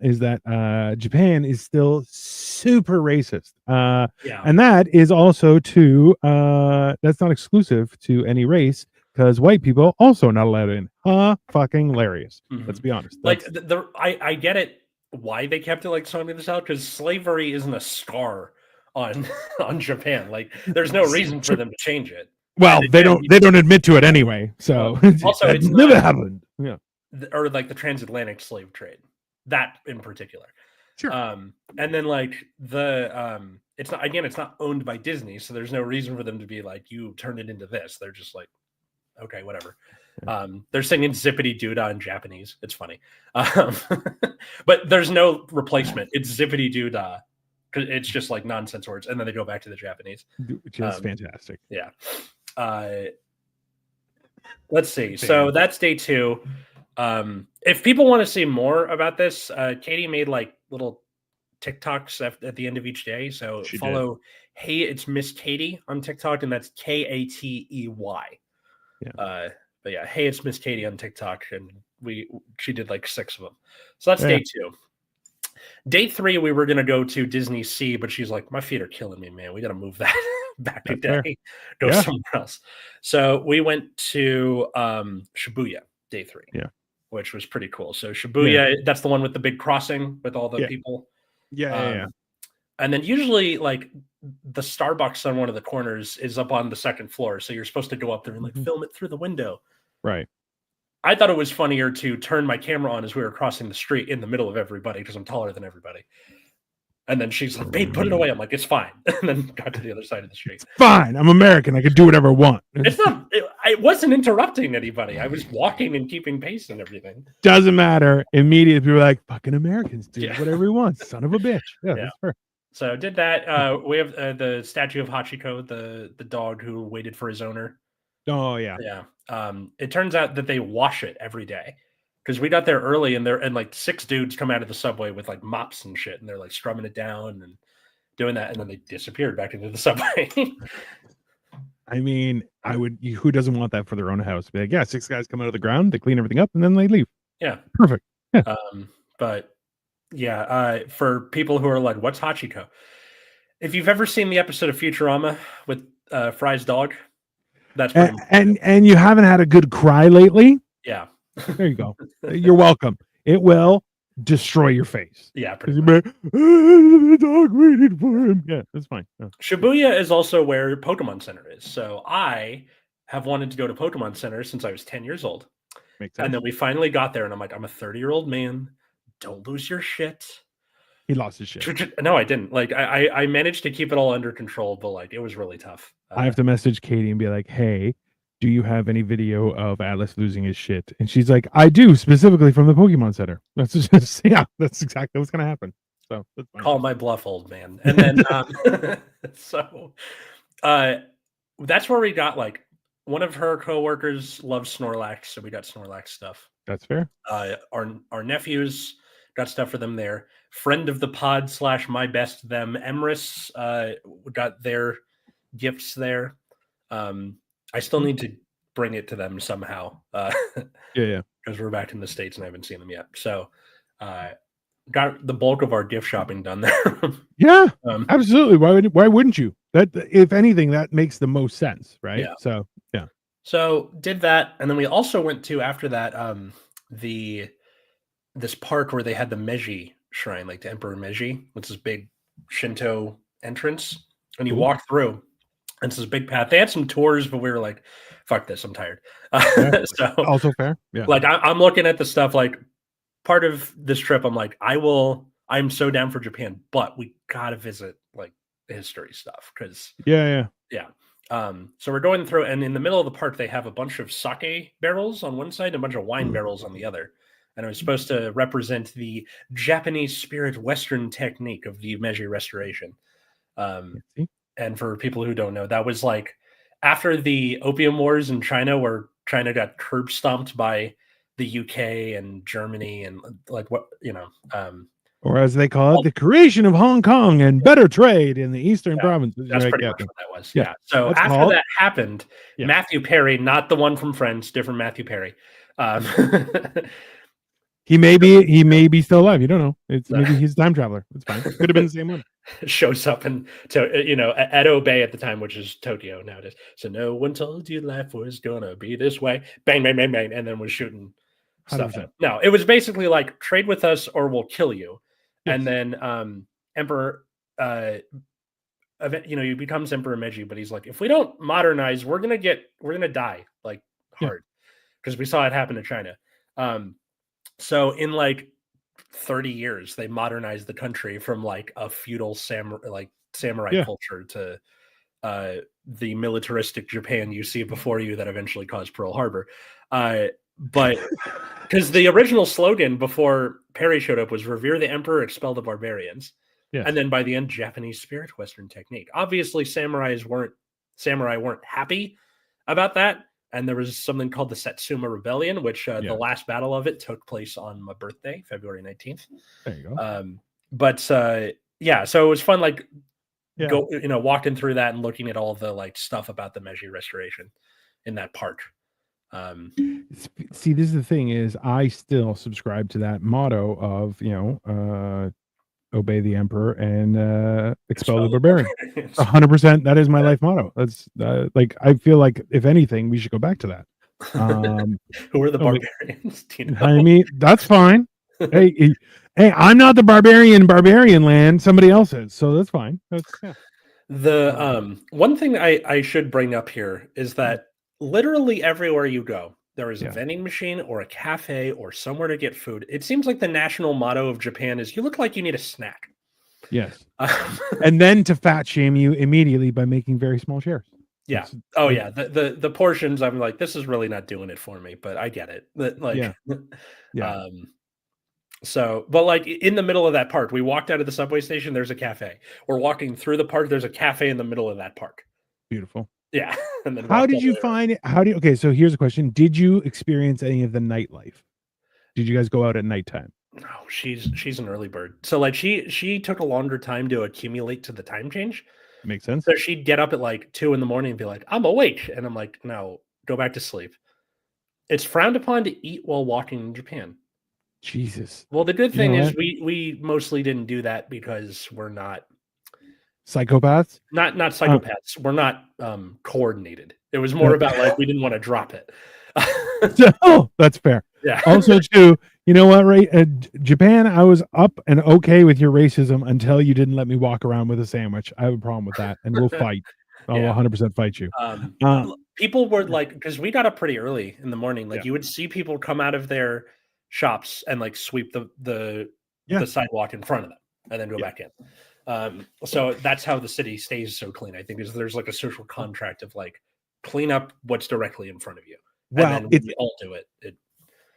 is that Japan is still super racist. And that is also that's not exclusive to any race because white people also not allowed in. Fucking hilarious. Mm-hmm. Let's be honest. I get it why they kept it like Song of the South because slavery isn't a scar on Japan. Like there's no reason for them to change it. Well, they don't admit to it anyway. So also it's never happened. Yeah. Or like the transatlantic slave trade. That in particular. Sure. And then like it's not owned by Disney, so there's no reason for them to be like, you turned it into this. They're just like, okay, whatever. Yeah. They're singing Zippity Doodah in Japanese. It's funny. But there's no replacement. It's Zippity Doodah. It's just like nonsense words, and then they go back to the Japanese. Which is fantastic. Yeah. Let's see. So that's day 2. If people want to see more about this, Katie made like little TikToks at the end of each day. So follow Hey It's Miss Katie on TikTok, and that's Katey. Yeah. But yeah, Hey It's Miss Katie on TikTok, and she did like 6 of them. So that's day 2. Day 3, we were gonna go to Disney Sea, but she's like, my feet are killing me, man. We got to move that back a day, go somewhere else. So we went to Shibuya, day 3, which was pretty cool. So Shibuya, that's the one with the big crossing with all the people. Yeah. And then usually like the Starbucks on one of the corners is up on the 2nd floor, so you're supposed to go up there and like film it through the window. Right. I thought it was funnier to turn my camera on as we were crossing the street in the middle of everybody because I'm taller than everybody. And then she's like, babe, put it away. I'm like, it's fine. And then got to the other side of the street. It's fine. I'm American. I can do whatever I want. I wasn't interrupting anybody. I was walking and keeping pace and everything. Doesn't matter. Immediately, people are like, fucking Americans do whatever we want. Son of a bitch. Yeah. That's fair. So did that. We have the statue of Hachiko, the dog who waited for his owner. Oh, yeah. Yeah. It turns out that they wash it every day. Because we got there early and like 6 dudes come out of the subway with like mops and shit, and they're like strumming it down and doing that, and then they disappeared back into the subway. I mean, who doesn't want that for their own house? Be like, yeah, 6 guys come out of the ground, they clean everything up, and then they leave. Yeah. Perfect. Yeah. But yeah, for people who are like, what's Hachiko? If you've ever seen the episode of Futurama with Fry's dog, that's pretty and you haven't had a good cry lately. Yeah. There you go. You're welcome. It will destroy your face. Yeah. The dog waited for him. Yeah, that's fine. Yeah. Shibuya is also where Pokemon Center is. So I have wanted to go to Pokemon Center since I was 10 years old. Makes sense. And then we finally got there, and I'm like, I'm a 30-year-old man. Don't lose your shit. He lost his shit. No, I didn't. Like, I managed to keep it all under control, but like, it was really tough. I have to message Katie and be like, hey, do you have any video of Atlas losing his shit? And she's like, I do, specifically from the Pokemon Center. That's just, that's exactly what's going to happen. So that's fine. Call my bluff, old man. And then, that's where we got like one of her coworkers loves Snorlax, so we got Snorlax stuff. That's fair. Our nephews got stuff for them there. Friend of the pod / my best them Emrys got their gifts there. I still need to bring it to them somehow. Yeah. Because we're back in the States and I haven't seen them yet. So got the bulk of our gift shopping done there. Yeah, absolutely. Why wouldn't you? That, if anything, that makes the most sense, right? Yeah. So yeah. So did that, and then we also went to, after that, this park where they had the Meiji shrine, like the Emperor Meiji, which is big Shinto entrance, and you walk through, and it's this big path. They had some tours, but we were like, "Fuck this, I'm tired." Yeah. So also fair. Yeah. Like I'm looking at the stuff. Like part of this trip, I'm like, I'm so down for Japan, but we gotta visit like the history stuff because yeah. So we're going through, and in the middle of the park, they have a bunch of sake barrels on one side and a bunch of wine barrels on the other. And it was supposed to represent the Japanese spirit Western technique of the Meiji Restoration. And for people who don't know, that was like after the Opium Wars in China, where China got curb stomped by the UK and Germany, and like or as they call it, the creation of Hong Kong and better trade in the eastern provinces. That's pretty much what that was. Yeah. So after that happened, Matthew Perry, not the one from Friends, different Matthew Perry. He may be still alive. You don't know. It's maybe he's a time traveler. It's fine. Could have been the same one. Shows up in Edo Bay at the time, which is Tokyo nowadays. So no one told you life was gonna be this way. Bang, bang, bang, bang, and then was shooting stuff. No, it was basically like trade with us or we'll kill you. Yes. And then Emperor, he becomes Emperor Meiji, but he's like, if we don't modernize, we're gonna die like hard, because we saw it happen to China. So in like 30 years, they modernized the country from like a feudal samurai culture to the militaristic Japan you see before you that eventually caused Pearl Harbor. But because the original slogan before Perry showed up was "Revere the Emperor, expel the barbarians," and then by the end, Japanese spirit, Western technique. Obviously, samurai weren't happy about that. And there was something called the Satsuma Rebellion, which the last battle of it took place on my birthday, February 19th. There you go. So it was fun, walking through that and looking at all the like stuff about the Meiji Restoration in that park. See, this is the thing: is I still subscribe to that motto of obey the emperor and expel the barbarian. 100%. That is my life motto. That's I feel like if anything, we should go back to that. Who are the barbarians? I mean, that's fine. hey, I'm not the barbarian land. Somebody else is, so that's fine. The one thing I should bring up here is that literally everywhere you go, there is a vending machine or a cafe or somewhere to get food. It seems like the national motto of Japan is, you look like you need a snack. Yes. And then to fat shame you immediately by making very small shares. Yeah. The portions, I'm like, this is really not doing it for me, but I get it. So, but like in the middle of that park, we walked out of the subway station, there's a cafe. We're walking through the park, there's a cafe in the middle of that park. Beautiful. Yeah. And then how did you find it? Okay, so here's a question. Did you experience any of the nightlife? Did you guys go out at nighttime? No, she's an early bird. So like she took a longer time to accumulate to the time change. Makes sense. So she'd get up at like 2 a.m. and be like, I'm awake. And I'm like, no, go back to sleep. It's frowned upon to eat while walking in Japan. Jesus. Well, the good thing is we mostly didn't do that because we're not psychopaths. Not psychopaths. We're not coordinated. It was more about like we didn't want to drop it. Oh, that's fair. Yeah. Also, too, you know what, right? Japan, I was up and okay with your racism until you didn't let me walk around with a sandwich. I have a problem with that, and we'll fight. I'll 100% fight you. People were like, because we got up pretty early in the morning. Like you would see people come out of their shops and like sweep the sidewalk in front of them and then go back in. So that's how the city stays so clean, I think, is there's like a social contract of like clean up what's directly in front of you. Well, and then we all do it.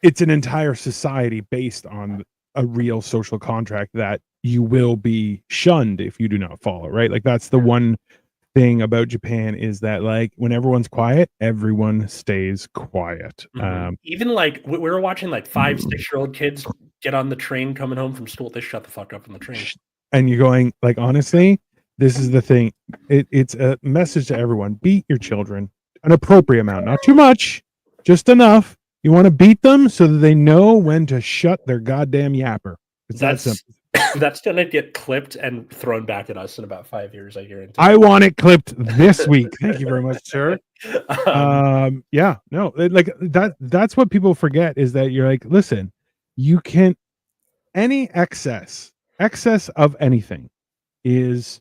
It's an entire society based on a real social contract that you will be shunned if you do not follow, right? Like that's the one thing about Japan is that like when everyone's quiet, everyone stays quiet. Even like we were watching like 5-6-year-old kids get on the train coming home from school. They shut the fuck up on the train. And you're going like, honestly, this is the thing. It's a message to everyone. Beat your children an appropriate amount, not too much, just enough. You want to beat them so that they know when to shut their goddamn yapper. That's gonna get clipped and thrown back at us in about 5 years. I guarantee. I want it clipped this week. Thank you very much, sir. Yeah, no, like that's what people forget is that you're like, listen, you can any excess of anything is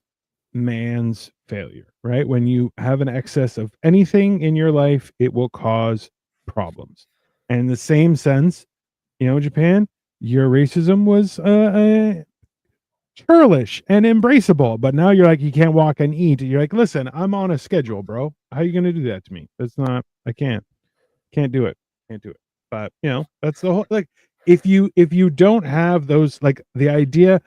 man's failure, right? When you have an excess of anything in your life, it will cause problems. And in the same sense, Japan, your racism was churlish and embraceable, but now you're like, you can't walk and eat. You're like, listen, I'm on a schedule, bro. How are you gonna do that to me? That's not, I can't do it. But that's the whole, like, if you don't have those, like the idea,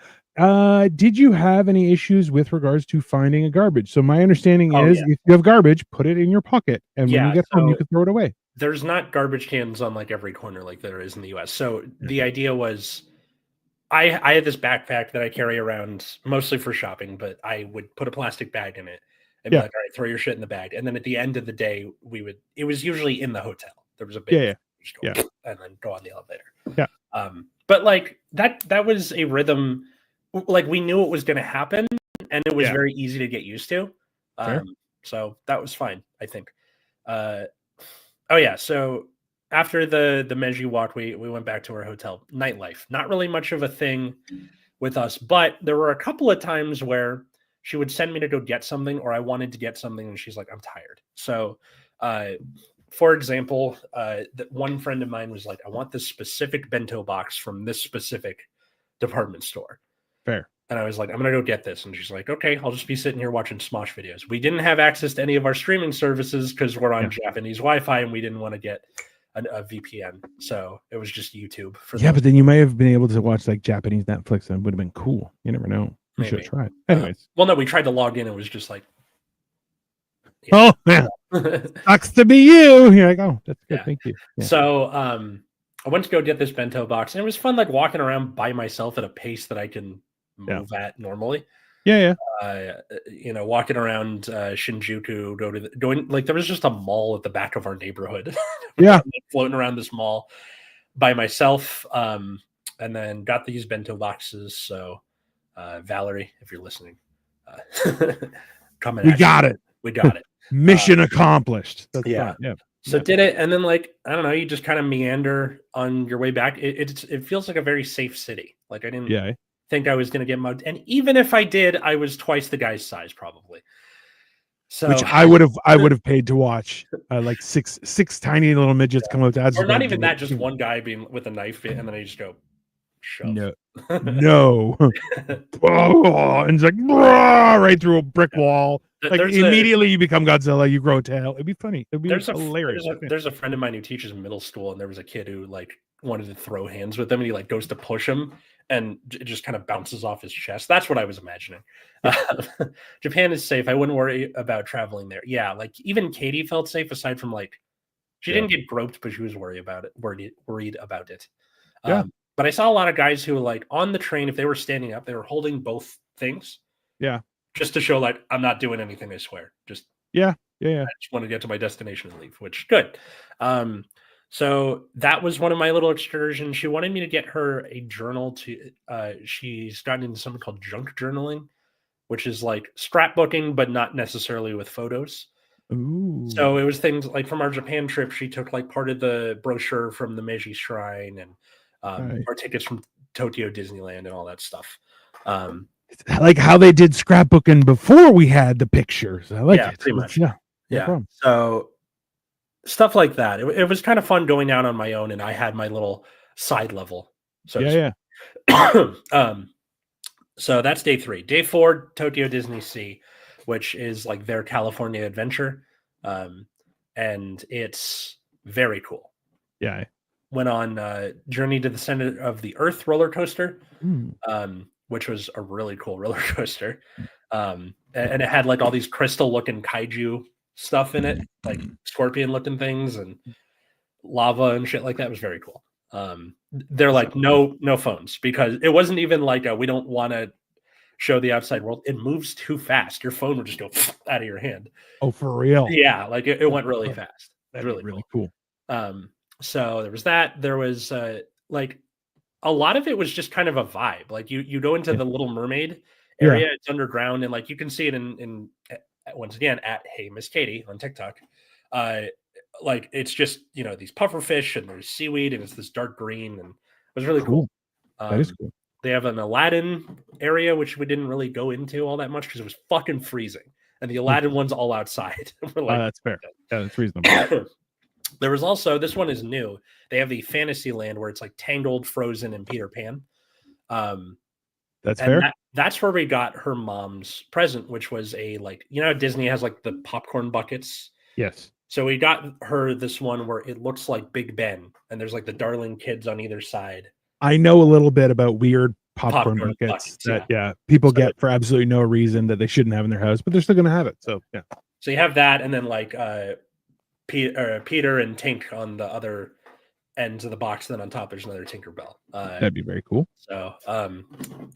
did you have any issues with regards to finding a garbage? So my understanding is if you have garbage, put it in your pocket, and when you get home, you can throw it away. There's not garbage cans on like every corner like there is in the US. So the idea was I had this backpack that I carry around mostly for shopping, but I would put a plastic bag in it and be like, all right, throw your shit in the bag. And then at the end of the day, it was usually in the hotel. There was a big store, and then go on the elevator. Yeah. But like that was a rhythm. Like we knew it was going to happen, and it was very easy to get used to. So that was fine, I think. So after the Meiji walk, we went back to our hotel. Nightlife, not really much of a thing with us, but there were a couple of times where she would send me to go get something, or I wanted to get something, and she's like, I'm tired. So, for example, one friend of mine was like, I want this specific bento box from this specific department store. Fair. And I was like, I'm going to go get this. And she's like, okay, I'll just be sitting here watching Smosh videos. We didn't have access to any of our streaming services because we're on Japanese Wi-Fi and we didn't want to get a VPN. So it was just YouTube. But then you may have been able to watch like Japanese Netflix and it would have been cool. You never know. You should have tried. Anyways. No, we tried to log in. It was just like, oh, man. Sucks to be you. You're like, oh, that's good. Thank you. Yeah. So I went to go get this bento box, and it was fun, like walking around by myself at a pace that I can move at normally. Walking around Shinjuku, going like there was just a mall at the back of our neighborhood. Floating around this mall by myself, and then got these bento boxes. So Valerie, if you're listening, we got it. Mission accomplished. That's fun. So did it, and then like I don't know, you just kind of meander on your way back. It feels like a very safe city. Like I didn't think I was going to get mugged, and even if I did, I was twice the guy's size probably. So which I would have paid to watch like six tiny little midgets come up to or not even that, just one guy being with a knife, and then I just go shove. No. Oh, and it's like right through a brick wall. Like immediately you become Godzilla, you grow a tail. It'd be funny. It'd be hilarious. There's a friend of mine who teaches middle school, and there was a kid who like wanted to throw hands with him, and he like goes to push him, and it just kind of bounces off his chest. That's what I was imagining. Japan is safe. I wouldn't worry about traveling there. Yeah, like even Katie felt safe aside from like she didn't get groped, but she was worried about it. But I saw a lot of guys who were like on the train, if they were standing up, they were holding both things. Yeah. Just to show like I'm not doing anything, I swear. Just I just want to get to my destination and leave, which good. So that was one of my little excursions. She wanted me to get her a journal to she's gotten into something called junk journaling, which is like scrapbooking, but not necessarily with photos. Ooh. So it was things like from our Japan trip, she took like part of the brochure from the Meiji Shrine and our tickets from Tokyo Disneyland and all that stuff. Like how they did scrapbooking before we had the pictures. I like it. Pretty much. Yeah. So stuff like that. It was kind of fun going out on my own, and I had my little side level. So so that's day 3. Day 4, Tokyo Disney Sea, which is like their California adventure, and it's very cool. Yeah. Went on Journey to the Center of the Earth roller coaster, which was a really cool roller coaster. and it had like all these crystal looking kaiju stuff in it, like scorpion looking things and lava and shit like that. It was very cool. They're like, no phones, because it wasn't even like we don't want to show the outside world. It moves too fast. Your phone would just go out of your hand. Oh, for real? Yeah, like it went really fast. That's really cool. So there was that. There was like a lot of it was just kind of a vibe. Like you go into the Little Mermaid area, it's underground, and like you can see it in once again at Hey Miss Katie on TikTok. Like it's just, you know, these puffer fish and there's seaweed and it's this dark green, and it was really cool. That is cool. They have an Aladdin area, which we didn't really go into all that much because it was fucking freezing, and the Aladdin one's all outside. We're like, that's fair. Yeah, that's reasonable. There was also, this one is new, they have the Fantasyland where it's like Tangled, Frozen, and Peter Pan. That's fair. That's where we got her mom's present, which was a, like, you know, Disney has like the popcorn buckets. Yes. So we got her this one where it looks like Big Ben, and there's like the Darling kids on either side. I know a little bit about weird popcorn buckets that people get for absolutely no reason that they shouldn't have in their house, but they're still going to have it. So yeah. So you have that, and then like Peter and Tink on the other ends of the box. Then on top there's another Tinkerbell. That'd be very cool. So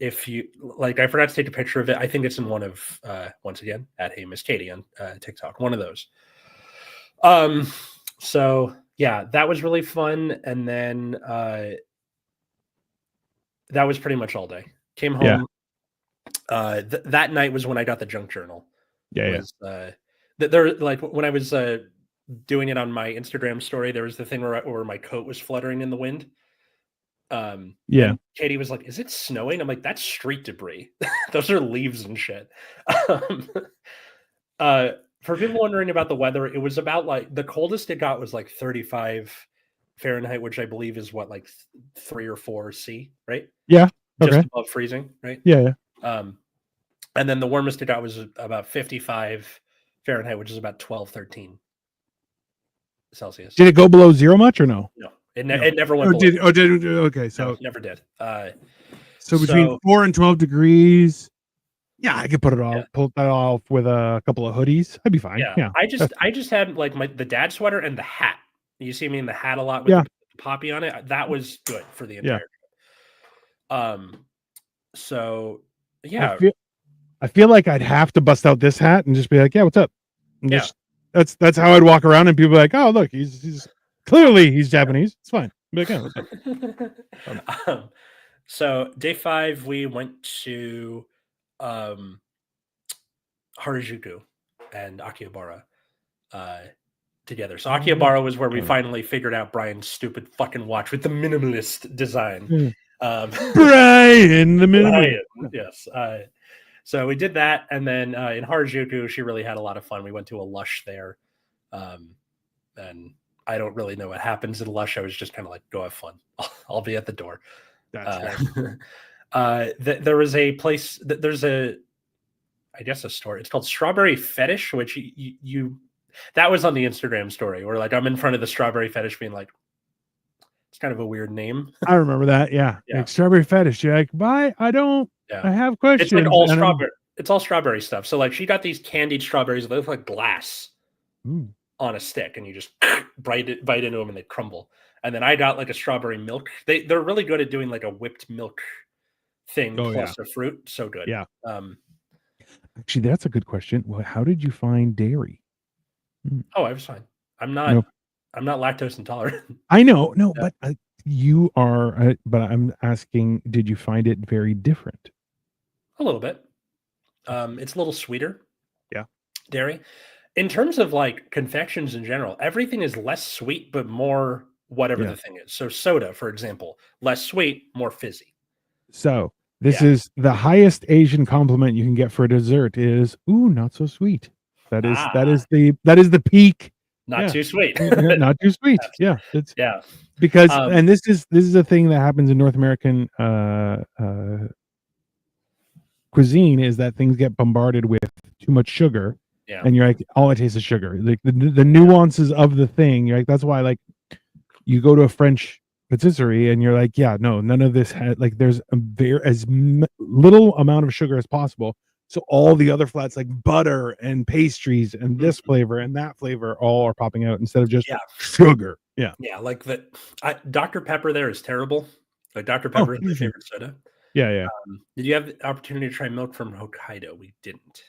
if you like, I forgot to take a picture of it. I think it's in one of once again at Hey Miss Katie on TikTok. One of those. So yeah, that was really fun, and then that was pretty much all day. Came home. That night was when I got the junk journal. There, like when I was doing it on my Instagram story, there was the thing where my coat was fluttering in the wind. Katie was like, "Is it snowing?" I'm like, "That's street debris. Those are leaves and shit." For people wondering about the weather, it was about like the coldest it got was like 35 Fahrenheit, which I believe is what, like 3 or 4 C, right? Yeah. Okay. Just above freezing, right? Yeah. And then the warmest it got was about 55 Fahrenheit, which is about 12, 13 Celsius. Did it go below zero much or no? No, it never went below. Okay, so no, never did. So between 4 and 12 degrees. Yeah, I could pull that off with a couple of hoodies. I'd be fine. Yeah. I just had like the dad sweater and the hat. You see me in the hat a lot with the poppy on it. That was good for the entire trip. So yeah. I feel like I'd have to bust out this hat and just be like, "Yeah, what's up?" And that's how I'd walk around, and people be like, "Oh, look, he's clearly he's Japanese. It's fine." I'd be like, "Yeah, what's up?" So day 5, we went to Harajuku and Akihabara together. So Akihabara was where we finally figured out Brian's stupid fucking watch with the minimalist design. Brian, the minimalist. Yes. So we did that, and then in Harajuku, she really had a lot of fun. We went to a Lush there, and I don't really know what happens in Lush. I was just kind of like, go have fun. I'll be at the door. There was a place. There's a store. It's called Strawberry Fetish, which you that was on the Instagram story where like I'm in front of the Strawberry Fetish, being like, it's kind of a weird name. I remember that. Yeah. Like Strawberry Fetish. You're like, bye. I don't. Yeah. I have questions. It's like all strawberry. It's all strawberry stuff. So like she got these candied strawberries that look like glass on a stick, and you just bite into them and they crumble. And then I got like a strawberry milk. They're really good at doing like a whipped milk thing plus a fruit. So good. Yeah. Actually, that's a good question. Well, how did you find dairy? Oh, I was fine. I'm not lactose intolerant. I know. No, but you are. But I'm asking, did you find it very different? A little bit. It's a little sweeter. Yeah. Dairy. In terms of like confections in general, everything is less sweet, but more whatever the thing is. So soda, for example, less sweet, more fizzy. So this is the highest Asian compliment you can get for a dessert is, ooh, not so sweet. That is the peak. Not too sweet. Not too sweet. Yeah. It's because and this is a thing that happens in North American cuisine, is that things get bombarded with too much sugar. Yeah. And you're like, all it tastes is sugar. Like the nuances of the thing. You're like, that's why like you go to a French patisserie and you're like, yeah, no, none of this had like there's as little amount of sugar as possible, So all the other flats like butter and pastries and this flavor and that flavor all are popping out instead of just sugar. Yeah. Yeah. Like Dr. Pepper there is terrible. Like Dr. Pepper is my favorite soda. Yeah. Did you have the opportunity to try milk from Hokkaido? We didn't.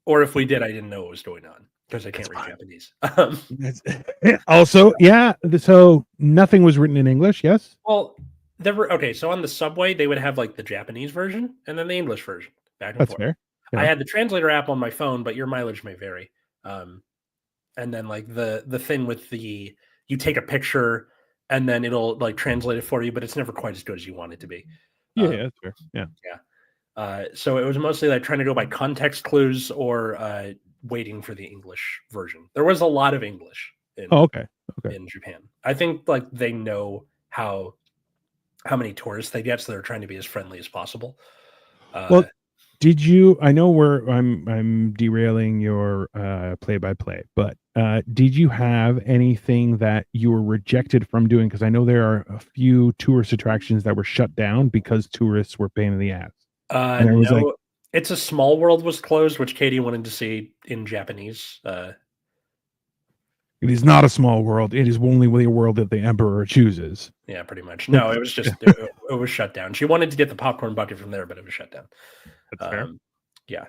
Or if we did, I didn't know what was going on because I can't read Japanese. Also, yeah. So nothing was written in English. Yes. Well, there were so on the subway they would have like the Japanese version and then the English version back and That's forth. fair. Yeah. I had the translator app on my phone, but your mileage may vary. And then like the thing with you take a picture and then it'll like translate it for you, but it's never quite as good as you want it to be. Yeah, that's fair. Yeah. So it was mostly like trying to go by context clues or waiting for the English version. There was a lot of English in Japan. I think like they know how many tourists they get, so they're trying to be as friendly as possible. Well, did you? I know I'm derailing your play-by-play, but did you have anything that you were rejected from doing? Because I know there are a few tourist attractions that were shut down because tourists were pain in the ass. No, It's a Small World was closed, which Katie wanted to see in Japanese. It is not a small world. It is only a world that the emperor chooses. Yeah, pretty much. No, it was just it was shut down. She wanted to get the popcorn bucket from there, but it was shut down. That's fair. Yeah.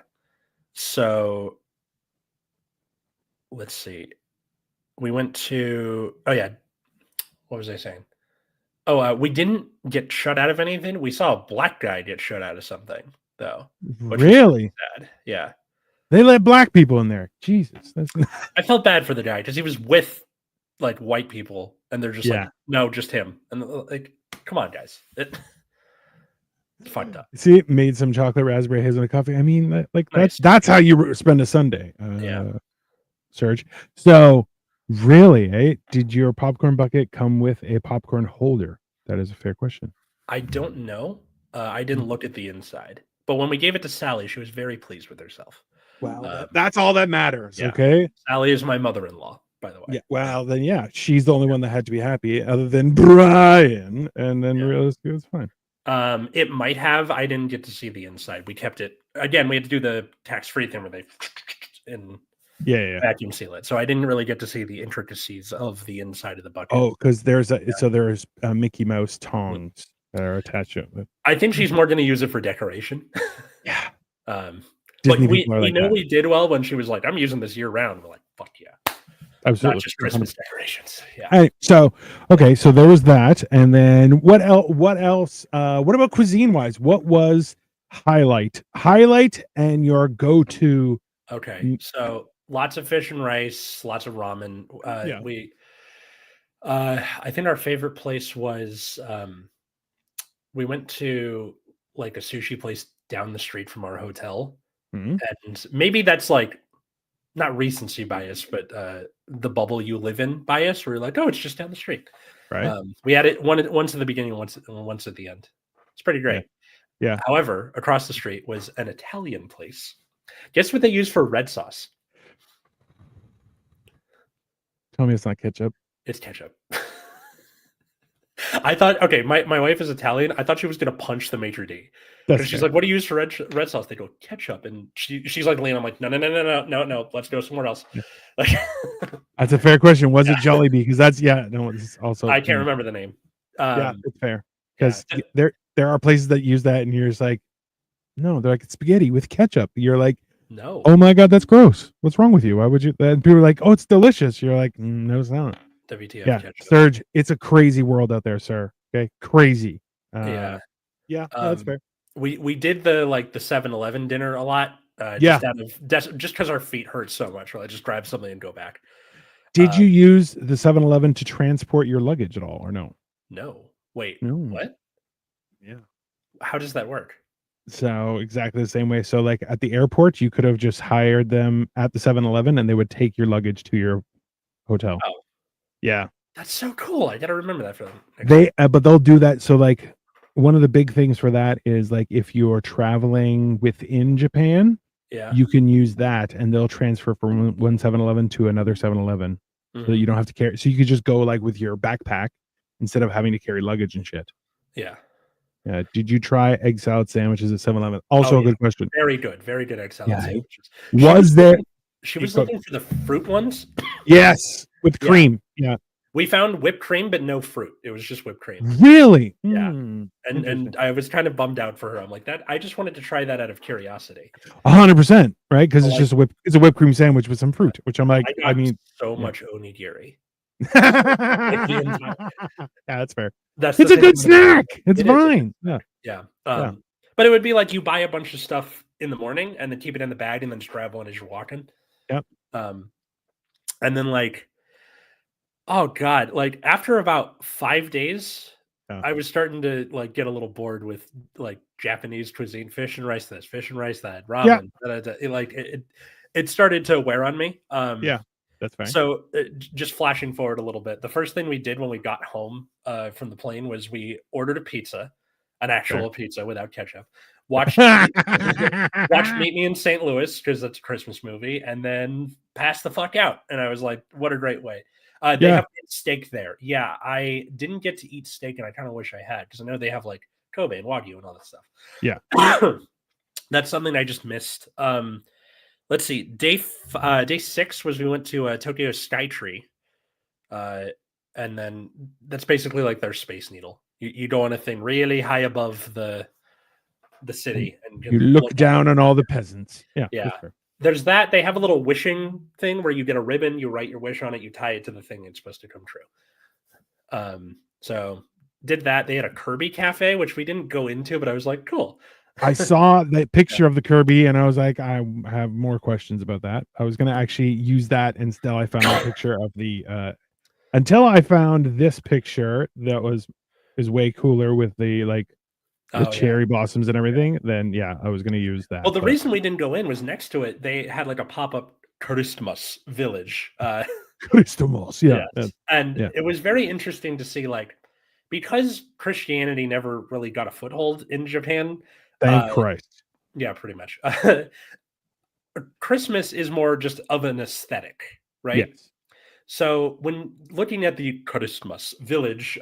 So let's see. We went to what was I saying? We didn't get shut out of anything. We saw a black guy get shut out of something, though. Really? Sad. Yeah. They let black people in there. Jesus. I felt bad for the guy because he was with like white people and they're just like, no, just him. And like, come on, guys. It's fucked up. See, made some chocolate raspberry hazelnut coffee. I mean, like that's how you spend a Sunday. Serge. So really, did your popcorn bucket come with a popcorn holder? That is a fair question. I don't know. I didn't look at the inside. But when we gave it to Sally, she was very pleased with herself. Wow, that's all that matters. Yeah. Okay. Sally is my mother-in-law, by the way. Yeah. Well, then she's the only one that had to be happy, other than Brian. And then realistically, it was fine. It might have. I didn't get to see the inside. We kept it again. We had to do the tax-free thing where they vacuum seal it. So I didn't really get to see the intricacies of the inside of the bucket. Oh, because there's Mickey Mouse tongs that are attached to it. I think she's more going to use it for decoration. Yeah. Like we know we did well when she was like, "I'm using this year round." We're like, "Fuck yeah!" Absolutely. Not just Christmas decorations. Yeah. Right, so there was that, and then what else? What about cuisine wise? What was highlight and your go-to? Okay, so lots of fish and rice, lots of ramen. I think our favorite place was we went to like a sushi place down the street from our hotel. Mm-hmm. And maybe that's like not recency bias, but the bubble you live in bias, where you're like, oh, it's just down the street. Right. We had it once at the beginning, once at the end. It's pretty great. Yeah. However, across the street was an Italian place. Guess what they use for red sauce? Tell me it's not ketchup. It's ketchup. I thought, okay, my wife is Italian. I thought she was going to punch the maitre d'. She's like, what do you use for red sauce? They go, ketchup. And she's like, Lena, I'm like, no, let's go somewhere else. Yeah. Like, that's a fair question. Was it Jollibee? Because that's, it's also. I can't remember the name. It's fair. Because there are places that use that and you're just like, no, they're like, it's spaghetti with ketchup. You're like, no. Oh my God, that's gross. What's wrong with you? Why would you? And people are like, oh, it's delicious. You're like, no, it's not. WTF ketchup. Serge, it's a crazy world out there, sir. Okay, crazy. Yeah, that's fair. We did the 7-Eleven dinner a lot. Just because our feet hurt so much. We'll just grab something and go back. Did you use the 7-Eleven to transport your luggage at all, or no? No. Wait. No. What? Yeah. How does that work? So exactly the same way. So like at the airport, you could have just hired them at the 7-Eleven and they would take your luggage to your hotel. Oh. Yeah. That's so cool. I got to remember that for them. But they'll do that. So like one of the big things for that is like if you're traveling within Japan, you can use that and they'll transfer from one 7-Eleven to another 7-Eleven so that you don't have to carry. So you could just go like with your backpack instead of having to carry luggage and shit. Yeah. Yeah. Did you try egg salad sandwiches at 7-Eleven? Also a good question. Very good egg salad sandwiches. She was looking for the fruit ones. Yes, with cream. Yeah. We found whipped cream, but no fruit. It was just whipped cream. Really? Yeah. And I was kind of bummed out for her. I'm like, that I just wanted to try that out of curiosity. 100%, right? Because it's just a whipped cream sandwich with some fruit, which I'm like, I mean, much onigiri. Yeah, that's fair. It's a good snack. It's fine. Yeah. But it would be like you buy a bunch of stuff in the morning and then keep it in the bag and then just grab one as you're walking. Yep. And then like, oh God, like after about 5 days, I was starting to like get a little bored with like Japanese cuisine, fish and rice this, fish and rice that, ramen. It started to wear on me. Yeah, that's fine. So just flashing forward a little bit, the first thing we did when we got home from the plane was we ordered a pizza, an actual pizza without ketchup. Watched Meet Me in St. Louis because that's a Christmas movie, and then passed the fuck out. And I was like, what a great way. They have steak there. Yeah, I didn't get to eat steak, and I kind of wish I had because I know they have like Kobe and Wagyu and all that stuff. Yeah, that's something I just missed. Let's see. Day 6 was we went to Tokyo Skytree, and then that's basically like their Space Needle. You go on a thing really high above the city, and you look down on all the peasants. Yeah. There's that. They have a little wishing thing where you get a ribbon, you write your wish on it, you tie it to the thing, it's supposed to come true. So did that. They had a Kirby cafe, which we didn't go into, but I was like, cool. I saw that picture of the Kirby, and I was like, I have more questions about that. I was going to actually use that until I found a picture of the. Until I found this picture that is way cooler with the like. The cherry blossoms and everything, then I was going to use that. Well, the reason we didn't go in was next to it, they had like a pop-up Christmas village. Christmas, it was very interesting to see, like, because Christianity never really got a foothold in Japan. Thank Christ. Yeah, pretty much. Christmas is more just of an aesthetic, right? Yes. So when looking at the Christmas village,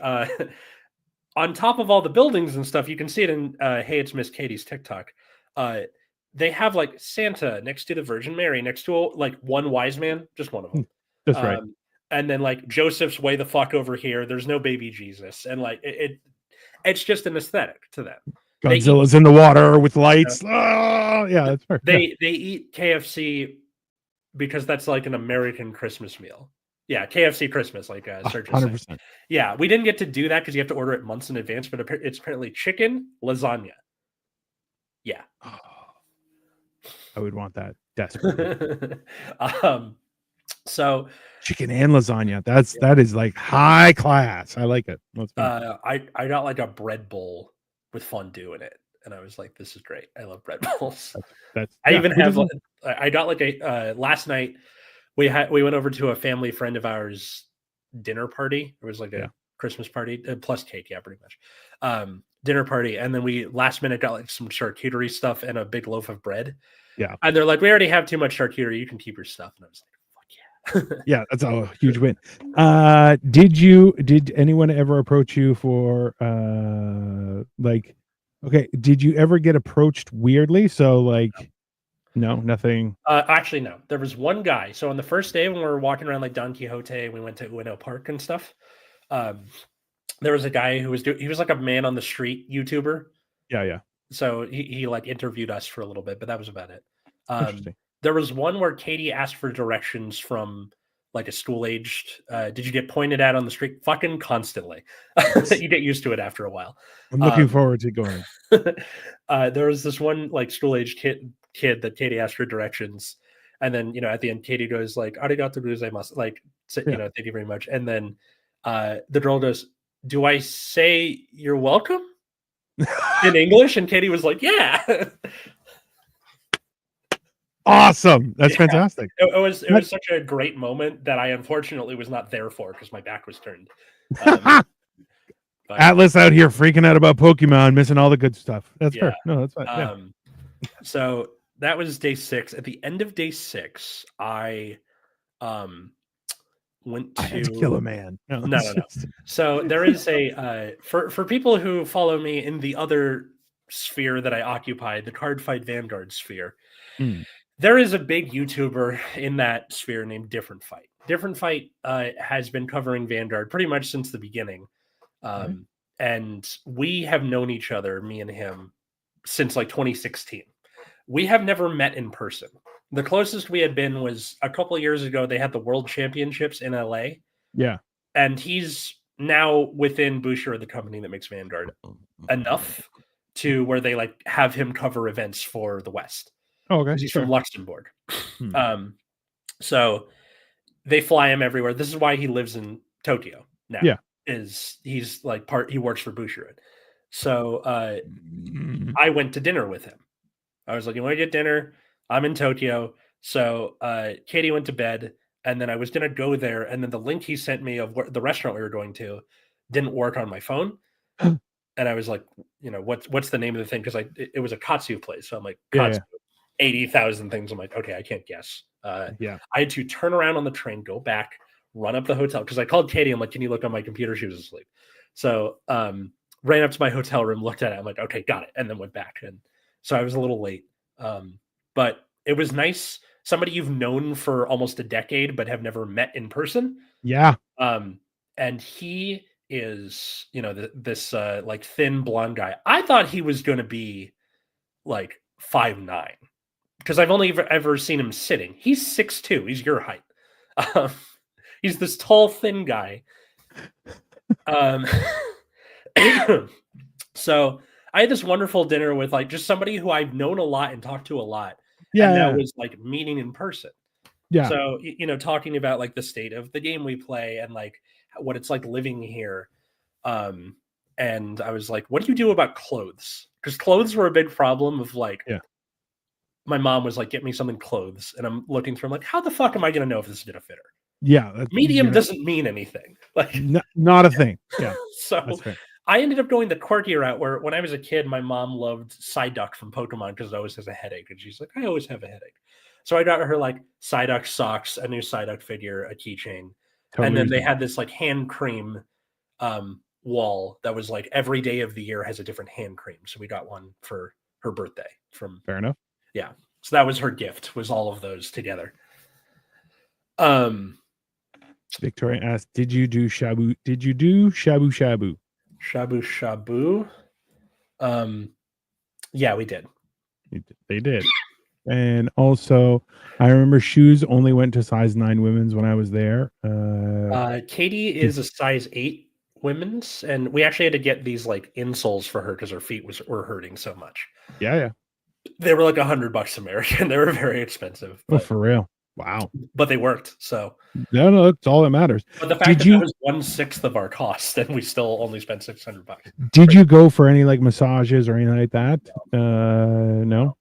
on top of all the buildings and stuff, you can see it in Hey, It's Miss Katie's TikTok. They have like Santa next to the Virgin Mary, next to like one wise man, just one of them. That's right. And then like Joseph's way the fuck over here. There's no baby Jesus, and like it's just an aesthetic to them. Godzilla's in the water with lights. That's fair. They eat KFC because that's like an American Christmas meal. Yeah, KFC Christmas, like Sergio 100%. Said. Yeah, we didn't get to do that because you have to order it months in advance, but it's apparently chicken lasagna. Yeah. I would want that desperately. So chicken and lasagna. That is like high class. I like it. I got like a bread bowl with fondue in it, and I was like, this is great. I love bread bowls. I got like a last night. We went over to a family friend of ours dinner party. It was like a Christmas party plus cake. Yeah, pretty much. Dinner party. And then we last minute got like some charcuterie stuff and a big loaf of bread. Yeah. And they're like, we already have too much charcuterie. You can keep your stuff. And I was like, fuck yeah. Yeah, that's a huge win. Did anyone ever approach you for did you ever get approached weirdly? So like no, nothing. Actually, no. There was one guy. So on the first day when we were walking around like Don Quixote, we went to Ueno Park and stuff. There was a guy who he was like a man on the street YouTuber. Yeah. So he like interviewed us for a little bit, but that was about it. There was one where Katie asked for directions from like a school-aged. Did you get pointed at on the street? Fucking constantly. You get used to it after a while. I'm looking forward to going. There was this one like school-aged kid that Katie asked for directions, and then at the end Katie goes like arigato gozaimasu, like thank you very much, and then the girl goes, do I say you're welcome in English? And Katie was like, yeah. Awesome. That's fantastic. It was such a great moment that I unfortunately was not there for because my back was turned. Atlas out here freaking out about Pokemon, missing all the good stuff. That's fair. No, that's fine. So that was day 6. At the end of day 6, I went to, I had to kill a man. No. So there is a for people who follow me in the other sphere that I occupy, the Cardfight Vanguard sphere. There is a big YouTuber in that sphere named Different Fight. Different Fight has been covering Vanguard pretty much since the beginning. And we have known each other, me and him, since like 2016. We have never met in person. The closest we had been was a couple of years ago. They had the World Championships in LA. Yeah. And he's now within Bushiroad, the company that makes Vanguard, enough to where they like have him cover events for the West. Oh, okay. He's from Luxembourg. So they fly him everywhere. This is why he lives in Tokyo now. Yeah. He's like he works for Bushiroad. So I went to dinner with him. I was like, you want to get dinner? I'm in Tokyo. So Katie went to bed, and then I was going to go there. And then the link he sent me of the restaurant we were going to didn't work on my phone. And I was like, what's the name of the thing? Because it was a katsu place. So I'm like, katsu, 80,000 things. I'm like, okay, I can't guess. I had to turn around on the train, go back, run up the hotel. Because I called Katie. I'm like, can you look on my computer? She was asleep. So ran up to my hotel room, looked at it. I'm like, okay, got it. And then went back. And so I was a little late. But it was nice. Somebody you've known for almost a decade, but have never met in person. Yeah. And he is, this like thin blonde guy. I thought he was going to be like 5'9", because I've only ever seen him sitting. He's 6'2". He's your height. He's this tall, thin guy. So I had this wonderful dinner with like just somebody who I've known a lot and talked to a lot. Yeah. And that was like meeting in person. Yeah. So, talking about like the state of the game we play and like what it's like living here. And I was like, what do you do about clothes? Because clothes were a big problem of like, my mom was like, get me something clothes. And I'm looking through, I'm like, how the fuck am I going to know if this is going to fit her? Yeah. Medium doesn't mean anything. Like, not a thing. Yeah. So I ended up going the quirky route where when I was a kid, my mom loved Psyduck from Pokemon because it always has a headache. And she's like, I always have a headache. So I got her like Psyduck socks, a new Psyduck figure, a keychain. Totally. And then they had this like hand cream wall that was like every day of the year has a different hand cream. So we got one for her birthday from. Fair enough. Yeah. So that was her gift, was all of those together. Victoria asked, did you do shabu shabu? Shabu shabu. Yeah, we did. They did. And also, I remember shoes only went to size 9 women's when I was there. Katie is a size 8 women's, and we actually had to get these like insoles for her because her feet were hurting so much. Yeah. They were like $100 American. They were very expensive. But, for real. Wow. But they worked. So no, that's all that matters. But the fact that was 1/6 of our cost, and we still only spent $600. Did you go for any like massages or anything like that? No.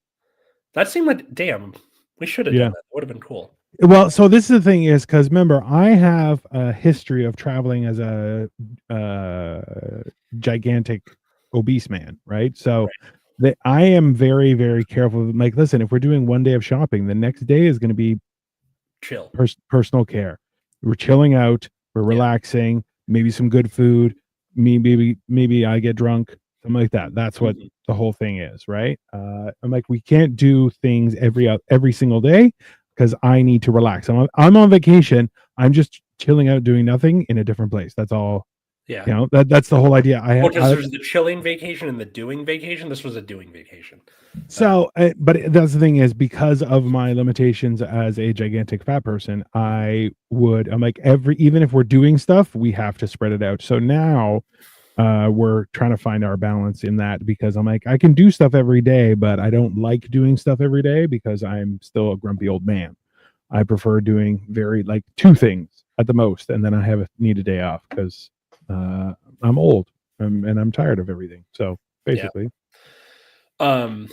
That seemed like, damn, we should have done that. It would have been cool. Well, so this is the thing is, because remember, I have a history of traveling as a gigantic obese man, right? So I am very, very careful. Like, listen, if we're doing one day of shopping, the next day is going to be chill, personal care. We're chilling out, we're relaxing, maybe some good food, maybe I get drunk. Something like that. That's what the whole thing is, right? I'm like, we can't do things every single day because I need to relax. I'm on vacation. I'm just chilling out, doing nothing in a different place. That's all. Yeah. That's the whole idea. Because there's the chilling vacation and the doing vacation. This was a doing vacation. So, but that's the thing is, because of my limitations as a gigantic fat person, I'm like even if we're doing stuff, we have to spread it out. So now we're trying to find our balance in that, because I'm like, I can do stuff every day, but I don't like doing stuff every day because I'm still a grumpy old man. I prefer doing like 2 things at the most, and then I need a day off because I'm old and I'm tired of everything. So basically, the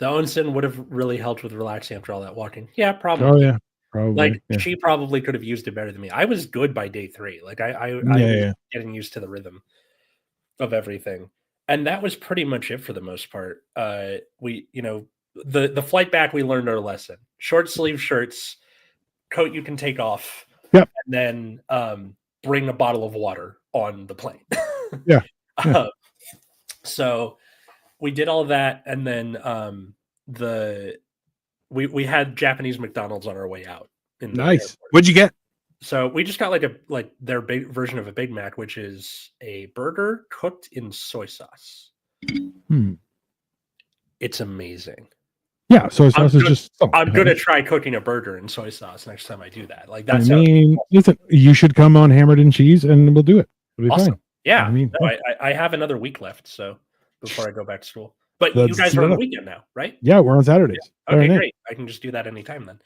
onsen would have really helped with relaxing after all that walking. Yeah, probably. Oh yeah. Probably. Like she probably could have used it better than me. I was good by day 3. Like I was getting used to the rhythm of everything, and that was pretty much it for the most part. We, the flight back, we learned our lesson. Short sleeve shirts, coat you can take off, Yep. And then bring a bottle of water on the plane. Yeah. So we did all that, and then we had Japanese McDonald's on our way out. Nice. What'd you get? So we just got like their big version of a Big Mac, which is a burger cooked in soy sauce. It's amazing. Yeah, soy sauce is just. I'm gonna try cooking a burger in soy sauce next time I do that. Like that's. Listen, you should come on Hammered and Cheese, and we'll do it. It'll be awesome. fine. Yeah, I have another week left, so before I go back to school. But you guys are on the weekend now, right? Yeah, we're on Saturdays. Yeah. Okay, great. I can just do that anytime then.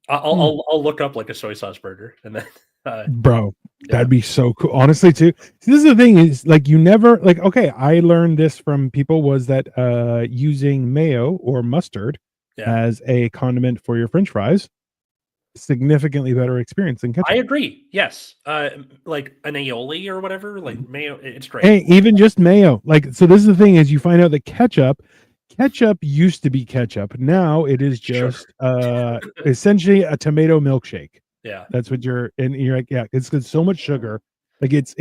I'll look up like a soy sauce burger and then. Bro, that'd be so cool. Honestly, too. This is the thing is like you never like. Okay, I learned this from people was that using mayo or mustard as a condiment for your French fries, significantly better experience than ketchup. I agree. Yes, like an aioli or whatever, like mayo. It's great. Hey, even just mayo. Like so, this is the thing is you find out that ketchup used to be ketchup. Now it is just essentially a tomato milkshake. Yeah, that's what you're like, yeah, it's got so much sugar, like it's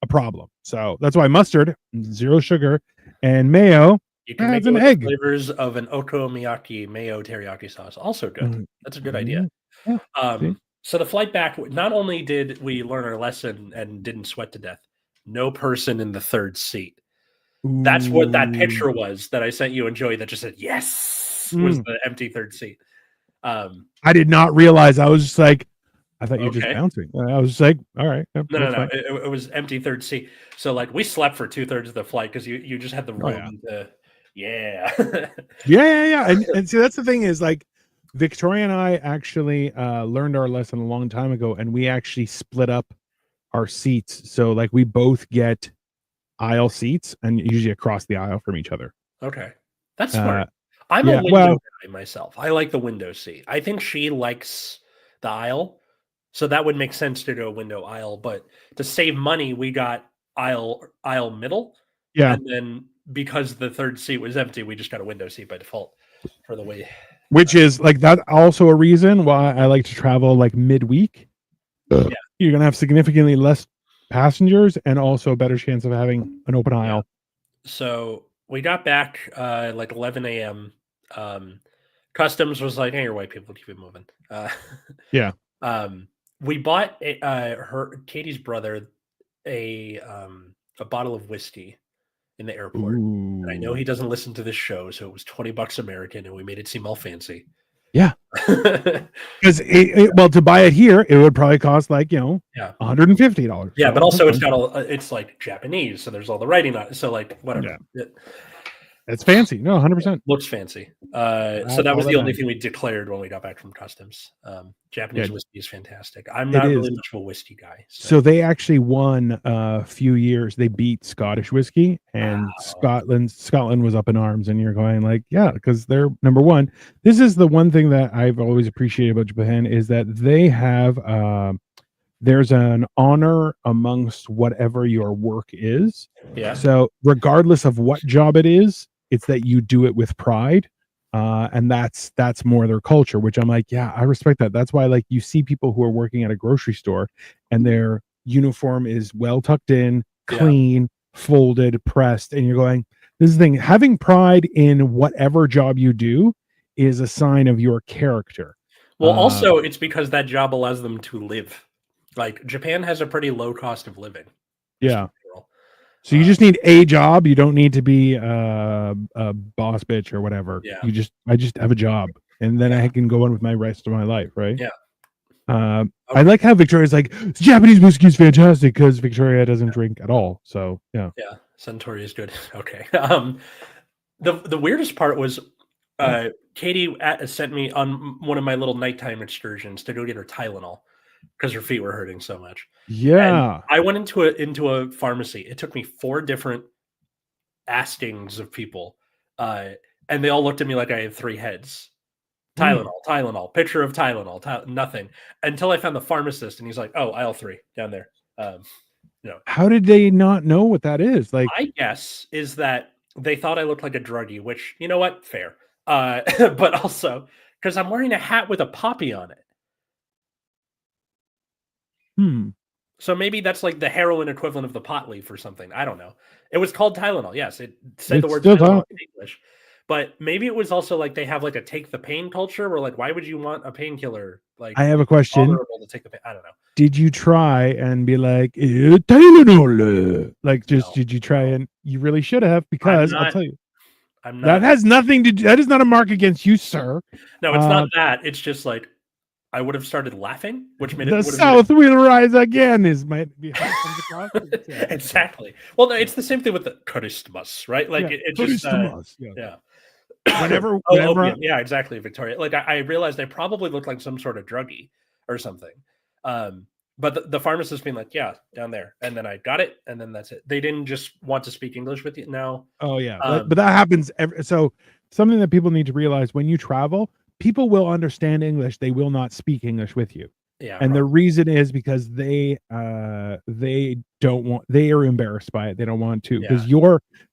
a problem. So that's why mustard, 0 sugar, and mayo. You can make an egg flavors of an okonomiyaki mayo teriyaki sauce. Also good. That's a good idea. Yeah. So the flight back, not only did we learn our lesson and didn't sweat to death, no person in the third seat. Ooh. That's what that picture was that I sent you and Joey that just said yes was the empty third seat. I did not realize. I was just like, I thought you were just bouncing. I was just like, all right. No. It was empty third seat. So like we slept for 2/3 of the flight because you just had the room to, yeah. And see, that's the thing is like Victoria and I actually learned our lesson a long time ago, and we actually split up our seats. So like we both get aisle seats and usually across the aisle from each other. Okay. That's smart. I'm a window guy myself. I like the window seat. I think she likes the aisle. So that would make sense to do a window aisle, but to save money, we got aisle middle. Yeah. And then because the third seat was empty, we just got a window seat by default for the way. Which is like that also a reason why I like to travel like midweek. Yeah. You're gonna have significantly less passengers and also a better chance of having an open aisle. So we got back like 11 a.m. Customs was like, hey, you're white people, keep it moving. Yeah. We bought Katie's brother a bottle of whiskey in the airport. Ooh. And I know he doesn't listen to this show, so it was $20 American, and we made it seem all fancy. Yeah, because well, to buy it here, it would probably cost like $150. Yeah, but also it's like Japanese, so there's all the writing on it. So like whatever. Yeah. It's fancy. No, 100%. Looks fancy. So that was the only thing we declared when we got back from customs. Japanese whiskey is fantastic. I'm not really much of a whiskey guy. So they actually won a few years. They beat Scottish whiskey, and Scotland was up in arms. And you're going like, yeah, because they're number one. This is the one thing that I've always appreciated about Japan is that they have there's an honor amongst whatever your work is. Yeah. So regardless of what job it is, it's that you do it with pride. And that's more their culture, which I'm like, yeah, I respect that. That's why like you see people who are working at a grocery store and their uniform is well tucked in, clean, folded, pressed, and you're going, this is the thing, having pride in whatever job you do is a sign of your character. Well, also it's because that job allows them to live. Like Japan has a pretty low cost of living. Yeah. So you just need a job. You don't need to be a boss bitch or whatever. Yeah. I just have a job, and then I can go on with my rest of my life, right? Yeah. Okay. I like how Victoria's like, Japanese whiskey is fantastic because Victoria doesn't drink at all. So yeah. Yeah. Suntory is good. Okay. The weirdest part was Katie sent me on one of my little nighttime excursions to go get her Tylenol because her feet were hurting so much. Yeah. And I went into a pharmacy. It took me 4 different askings of people. And they all looked at me like I had 3 heads. Tylenol, picture of Tylenol, nothing. Until I found the pharmacist and he's like, oh, aisle 3 down there. How did they not know what that is? Like, my guess is that they thought I looked like a druggie, which, you know what? Fair. But also because I'm wearing a hat with a poppy on it. So maybe that's like the heroin equivalent of the pot leaf or something. I don't know. It was called Tylenol. Yes, it said the word Tylenol in English. But maybe it was also like they have like a take the pain culture where like, why would you want a painkiller? Like, I have a question. To take the pain. I don't know. Did you try and be like Tylenol? Like, just did you try and you really should have, because I'll tell you, that has nothing to do. That is not a mark against you, sir. No, it's not that. It's just like I would have started laughing, which made the South will rise again. Is might be exactly. Well, no, it's the same thing with the Christmas, right? Like it's just yeah. Whenever, yeah, exactly, Victoria. Like I realized I probably looked like some sort of druggie or something. But the pharmacist being like, yeah, down there, and then I got it, and then that's it. They didn't just want to speak English with you now. Oh yeah, but that happens. So something that people need to realize: when you travel, people will understand English. They will not speak English with you. Yeah, and the reason is because they don't want. They are embarrassed by it. They don't want to, because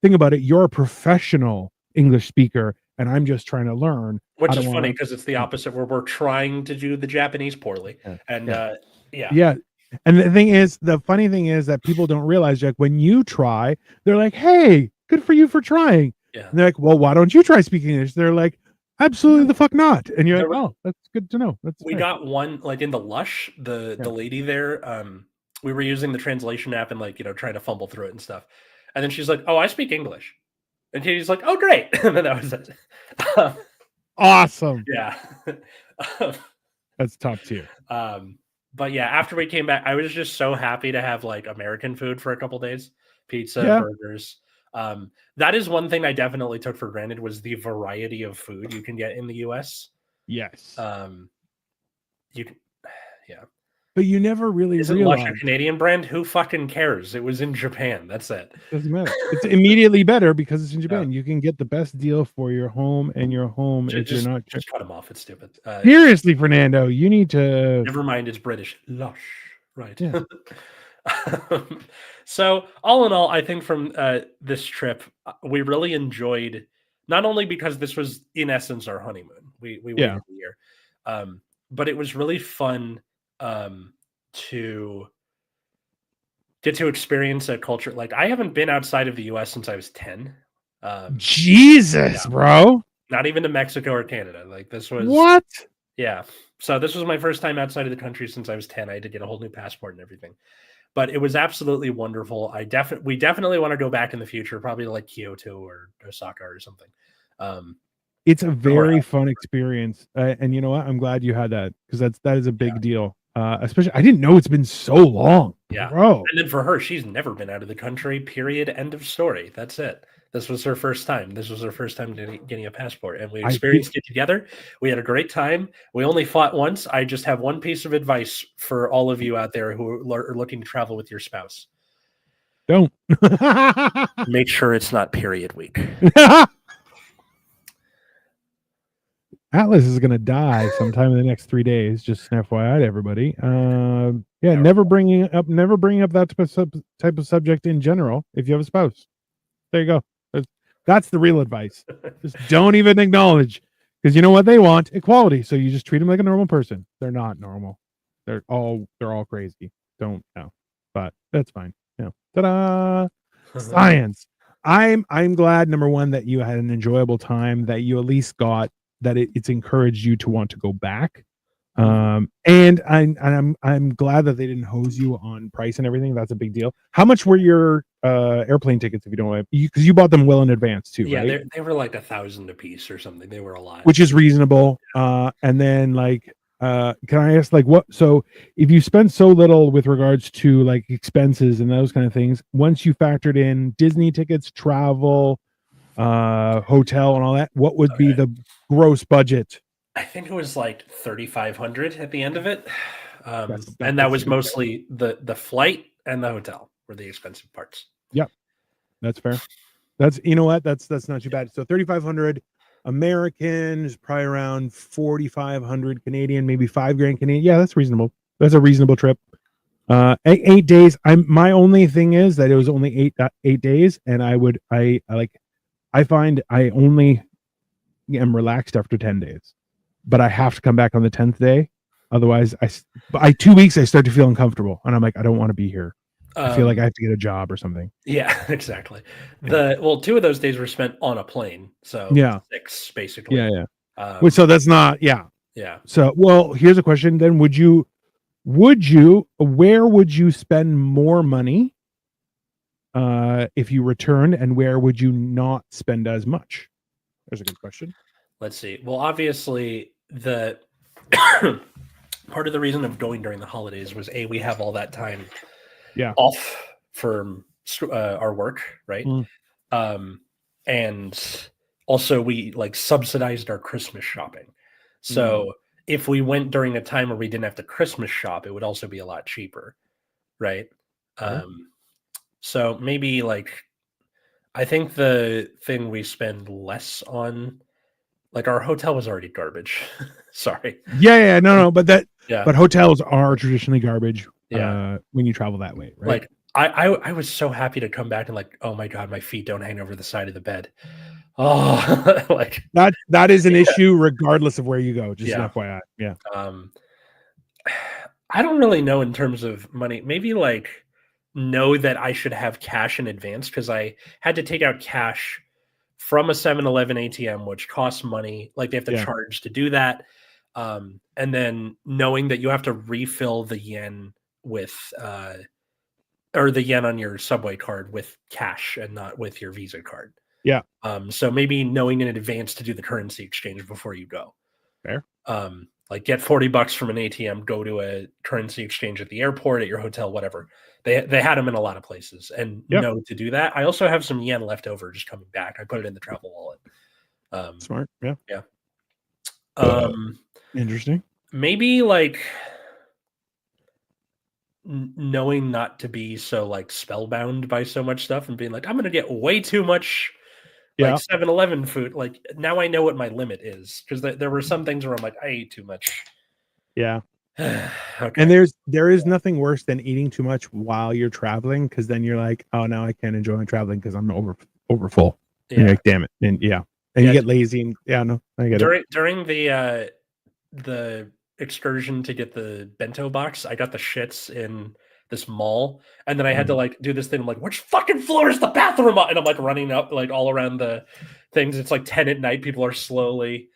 think about it. You're a professional English speaker, and I'm just trying to learn. Which is funny because it's the opposite, where we're trying to do the Japanese poorly, and yeah. And the funny thing is that people don't realize, Jack, when you try, they're like, hey, good for you for trying. Yeah. And they're like, well, why don't you try speaking English? They're like, absolutely the fuck not. And you're like, oh, that's good to know. We got one, like in the Lush, the lady there, we were using the translation app and like, trying to fumble through it and stuff. And then she's like, oh, I speak English. And Katie's like, oh, great. And then that was it. Awesome. Yeah. That's top tier. But yeah, after we came back, I was just so happy to have like American food for a couple days. Pizza, burgers. That is one thing I definitely took for granted, was the variety of food you can get in the US. Yes. You can, but you never really realize. Lush a Canadian brand? Who fucking cares? It was in Japan. That's it. Doesn't matter. It's immediately better because it's in Japan. You can get the best deal for your home, and your home. If you're not, just cut them off. It's stupid. Seriously, Fernando, you need to. Never mind. It's British. Lush, right? Yeah. So all in all, I think from this trip, we really enjoyed. Not only because this was in essence our honeymoon. We waited a year, but it was really fun. To get to experience a culture. Like, I haven't been outside of the US since I was 10. Jesus, bro. Not even to Mexico or Canada. Like, this was what? Yeah. So this was my first time outside of the country since I was 10. I had to get a whole new passport and everything. But it was absolutely wonderful. We definitely want to go back in the future, probably to like Kyoto or Osaka or something. It's a very fun experience. And you know what? I'm glad you had that, because that is a big deal. Especially, I didn't know it's been so long. Yeah, bro. And then for her, she's never been out of the country. Period. End of story. That's it. This was her first time. This was her first time getting a passport, and we experienced it together. We had a great time. We only fought once. I just have one piece of advice for all of you out there who are looking to travel with your spouse. Don't. Make sure it's not period week. Atlas is going to die sometime in the next 3 days. Just an FYI to everybody. Never bringing up that type of subject in general. If you have a spouse, there you go. That's the real advice. Just don't even acknowledge, because you know what they want? Equality. So you just treat them like a normal person. They're not normal. They're all crazy. Don't know, but that's fine. Yeah. Ta-da! Science. I'm glad, number one, that you had an enjoyable time. That you at least got. That it's encouraged you to want to go back, and I'm glad that they didn't hose you on price and everything. That's a big deal. How much were your airplane tickets, if you don't mind? Because you bought them well in advance too, yeah, right? They were like $1,000 a piece or something. They were a lot, which is reasonable. And then can I ask, like, what? So if you spend so little with regards to like expenses and those kind of things, once you factored in Disney tickets, travel, hotel, and all that, what would be the gross budget? I think it was like $3,500 at the end of it, and that was mostly the flight and the hotel were the expensive parts. Yep, that's fair. That's, you know what, that's not too bad. So 3,500 American is probably around 4,500 Canadian, maybe $5,000 Canadian. Yeah, that's reasonable. That's a reasonable trip. 8 days. My only thing is that it was only 8 days, and I find I only am relaxed after 10 days, but I have to come back on the 10th day. Otherwise, by 2 weeks I start to feel uncomfortable, and I'm like, I don't want to be here. I feel like I have to get a job or something. Yeah, exactly. Well, 2 of those days were spent on a plane, so 6 basically. Yeah. So that's not. Yeah. So, well, here's a question then. Where would you spend more money if you returned, and where would you not spend as much? There's a good question. Let's see. Well, obviously the part of the reason of going during the holidays was we have all that time off from our work, right? And also we like subsidized our Christmas shopping. So if we went during a time where we didn't have to Christmas shop, it would also be a lot cheaper, right? So maybe like, I think the thing we spend less on, like our hotel was already garbage. Sorry. No, but hotels are traditionally garbage. When you travel that way, right? Like I was so happy to come back and like, oh my God, my feet don't hang over the side of the bed. Oh, like that is an issue regardless of where you go. Just an FYI. Yeah. I don't really know in terms of money. Maybe like know that I should have cash in advance because I had to take out cash from a 7-Eleven ATM, which costs money. Like they have to charge to do that. And then knowing that you have to refill the yen with or the yen on your Subway card with cash and not with your Visa card. Yeah. So maybe knowing in advance to do the currency exchange before you go. Fair. Like get $40 from an ATM, go to a currency exchange at the airport, at your hotel, whatever. They had them in a lot of places, and know to do that. I also have some yen left over just coming back. I put it in the travel wallet. Smart. Yeah. Interesting. Maybe like knowing not to be so like spellbound by so much stuff and being like, I'm going to get way too much like 7-Eleven food. Like now I know what my limit is because there were some things where I'm like, I ate too much. Yeah. Okay. And there is nothing worse than eating too much while you're traveling because then you're like, oh, now I can't enjoy my traveling because I'm over full. Yeah. And you're like, damn it. And you get lazy and I get it. During the excursion to get the bento box, I got the shits in this mall, and then I had to like do this thing. I'm like, which fucking floor is the bathroom on? And I'm like running up like all around the things. It's like 10 at night. People are slowly,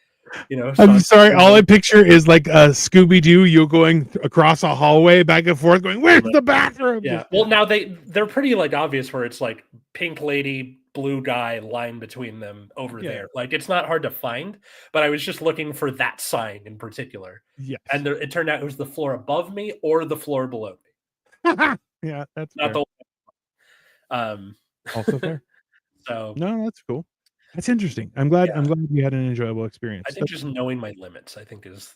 I'm sorry. All I picture is like a Scooby-Doo. You going across a hallway back and forth, going, "Where's the bathroom?" Yeah. Well, now they're pretty like obvious where it's like pink lady, blue guy line between them over there. Like it's not hard to find. But I was just looking for that sign in particular. Yeah. And it turned out it was the floor above me or the floor below me. Yeah, that's not fair. the. Also fair. So no, that's cool. That's interesting. I'm glad you had an enjoyable experience. I think just knowing my limits, I think is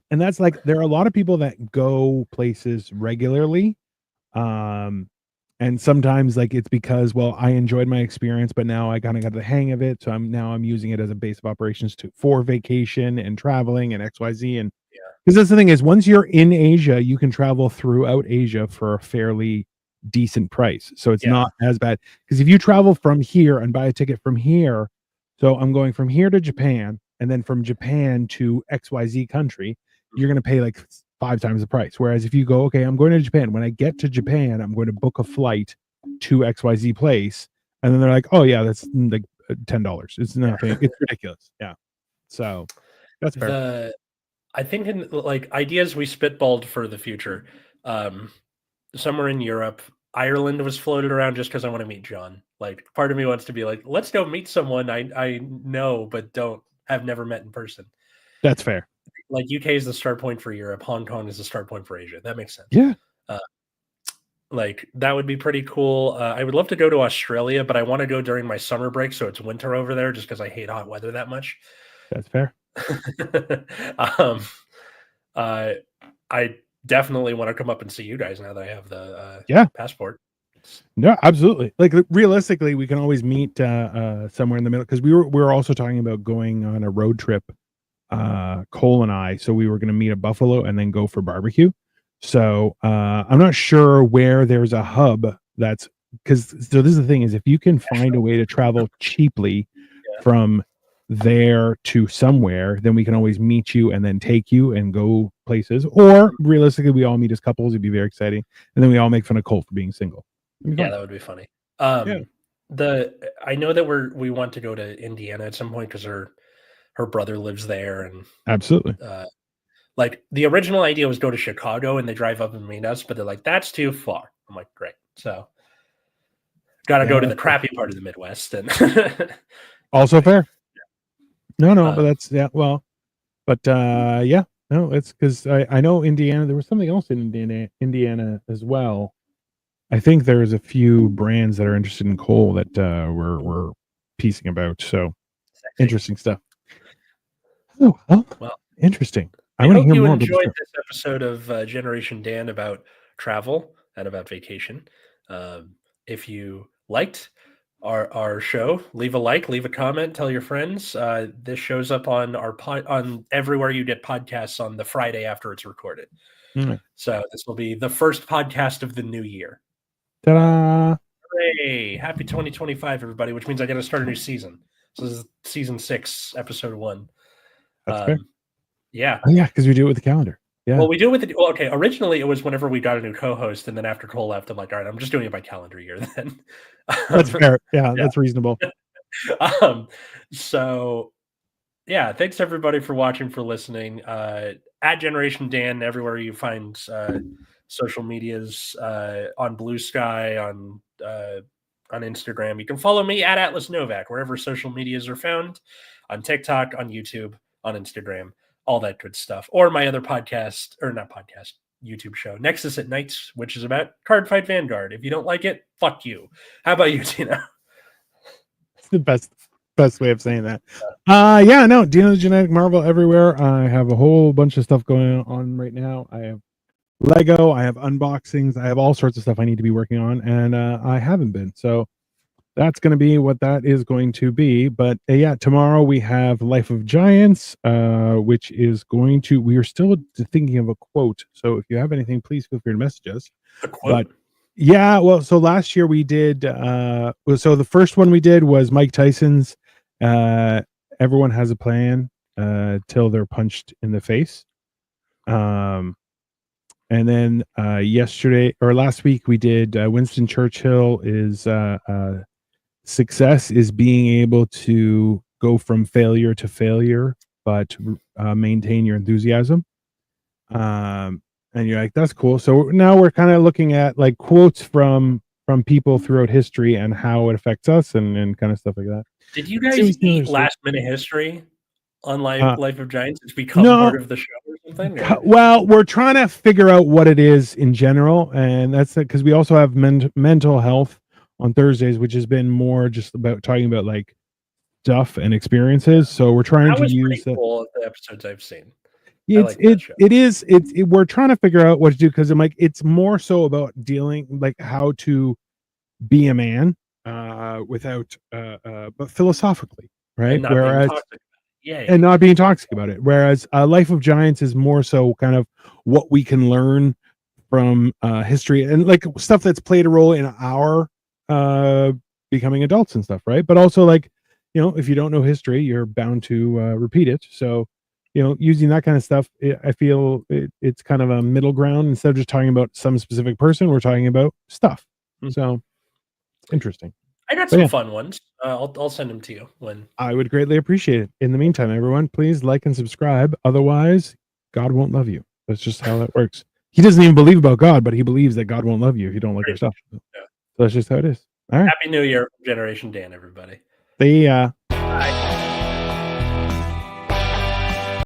and that's like there are a lot of people that go places regularly. And sometimes like it's because I enjoyed my experience, but now I kind of got the hang of it. So I'm using it as a base of operations for vacation and traveling and XYZ. And because that's the thing is once you're in Asia, you can travel throughout Asia for a fairly decent price, so it's not as bad. Because if you travel from here and buy a ticket from here, so I'm going from here to Japan and then from Japan to XYZ country, you're going to pay like 5 times the price. Whereas if you go, okay, I'm going to Japan, when I get to Japan, I'm going to book a flight to XYZ place, and then they're like, oh yeah, that's like $10. It's nothing. It's ridiculous. Yeah, so that's fair. I think in like ideas we spitballed for the future, somewhere in Europe, Ireland was floated around just because I want to meet John. Like part of me wants to be like, let's go meet someone I know but have never met in person. That's fair. Like UK is the start point for Europe. Hong Kong is the start point for Asia. That makes sense. Yeah. Like that would be pretty cool. I would love to go to Australia, but I want to go during my summer break, so it's winter over there, just because I hate hot weather that much. That's fair. I definitely want to come up and see you guys now that I have the passport. No, absolutely. Like realistically, we can always meet somewhere in the middle because we were also talking about going on a road trip, Cole and I. So we were going to meet at Buffalo and then go for barbecue. So I'm not sure where there's a hub that's so this is the thing is if you can find a way to travel cheaply from there to somewhere, then we can always meet you and then take you and go places. Or realistically, we all meet as couples. It'd be very exciting, and then we all make fun of Cole for being single. Yeah, that would be funny. I know that we want to go to Indiana at some point because her brother lives there, and absolutely. Like the original idea was go to Chicago and they drive up and meet us, but they're like, that's too far. I'm like, great. So got to go to the crappy part of the Midwest, and also fair. No, but that's well, but no, it's because I know Indiana. There was something else in Indiana as well. I think there's a few brands that are interested in Cole that we're piecing about. So interesting stuff. Oh, well, interesting. I hope you enjoyed this episode of Generation Dan about travel and about vacation. If you liked our show, leave a like, leave a comment, tell your friends. This shows up on on everywhere you get podcasts on the Friday after it's recorded. So this will be the first podcast of the new year. Ta-da! Hooray! Happy 2025, everybody, which means I got to start a new season. So this is season 6, episode 1. That's fair. Yeah. Oh, yeah, because we do it with the calendar. Yeah. Well, we do it with okay. Originally, it was whenever we got a new co-host, and then after Cole left, I'm like, all right, I'm just doing it by calendar year then. That's fair. Yeah, that's reasonable. So, yeah, thanks everybody for watching, for listening. At Generation Dan, everywhere you find social medias, on Blue Sky, on Instagram. You can follow me at Atlas Novak, wherever social medias are found, on TikTok, on YouTube, on Instagram, all that good stuff. Or my other podcast, or not podcast, YouTube show, Nexus at Nights, which is about Cardfight Vanguard. If you don't like it, fuck you. How about you, Dino? It's the best way of saying that. Dino the Genetic Marvel everywhere. I have a whole bunch of stuff going on right now. I have Lego, I have unboxings, I have all sorts of stuff I need to be working on, and I haven't been. So that's going to be what that is going to be. But tomorrow we have Life of Giants, which is going to, we are still thinking of a quote. So if you have anything, please feel free to message us. But so last year we did, so the first one we did was Mike Tyson's, everyone has a plan till they're punched in the face. And then last week we did Winston Churchill is success is being able to go from failure to failure, but maintain your enthusiasm. And you're like, that's cool. So now we're kind of looking at like quotes from people throughout history and how it affects us and kind of stuff like that. Did you guys eat Last Minute History on Life of Giants? It's become part of the show or something? Or? Well, we're trying to figure out what it is in general. And that's because we also have mental health on Thursdays, which has been more just about talking about like stuff and experiences. So we're trying to use that. Cool, the episodes I've seen. We're trying to figure out what to do, because I'm like, it's more so about dealing, like how to be a man without but philosophically, right? And not being toxic about it. Whereas Life of Giants is more so kind of what we can learn from history and like stuff that's played a role in our becoming adults and stuff, right? But also, like, if you don't know history, you're bound to repeat it. So using that kind of stuff, I feel it's kind of a middle ground. Instead of just talking about some specific person, we're talking about stuff. So interesting. I got some fun ones. I'll send them to you when. I would greatly appreciate it. In the meantime, everyone, please like and subscribe. Otherwise, God won't love you. That's just how that works. He doesn't even believe about God, but he believes that God won't love you if you don't like your stuff. So that's just how it is. All right. Happy New Year, Generation Dan, everybody. See ya. Bye.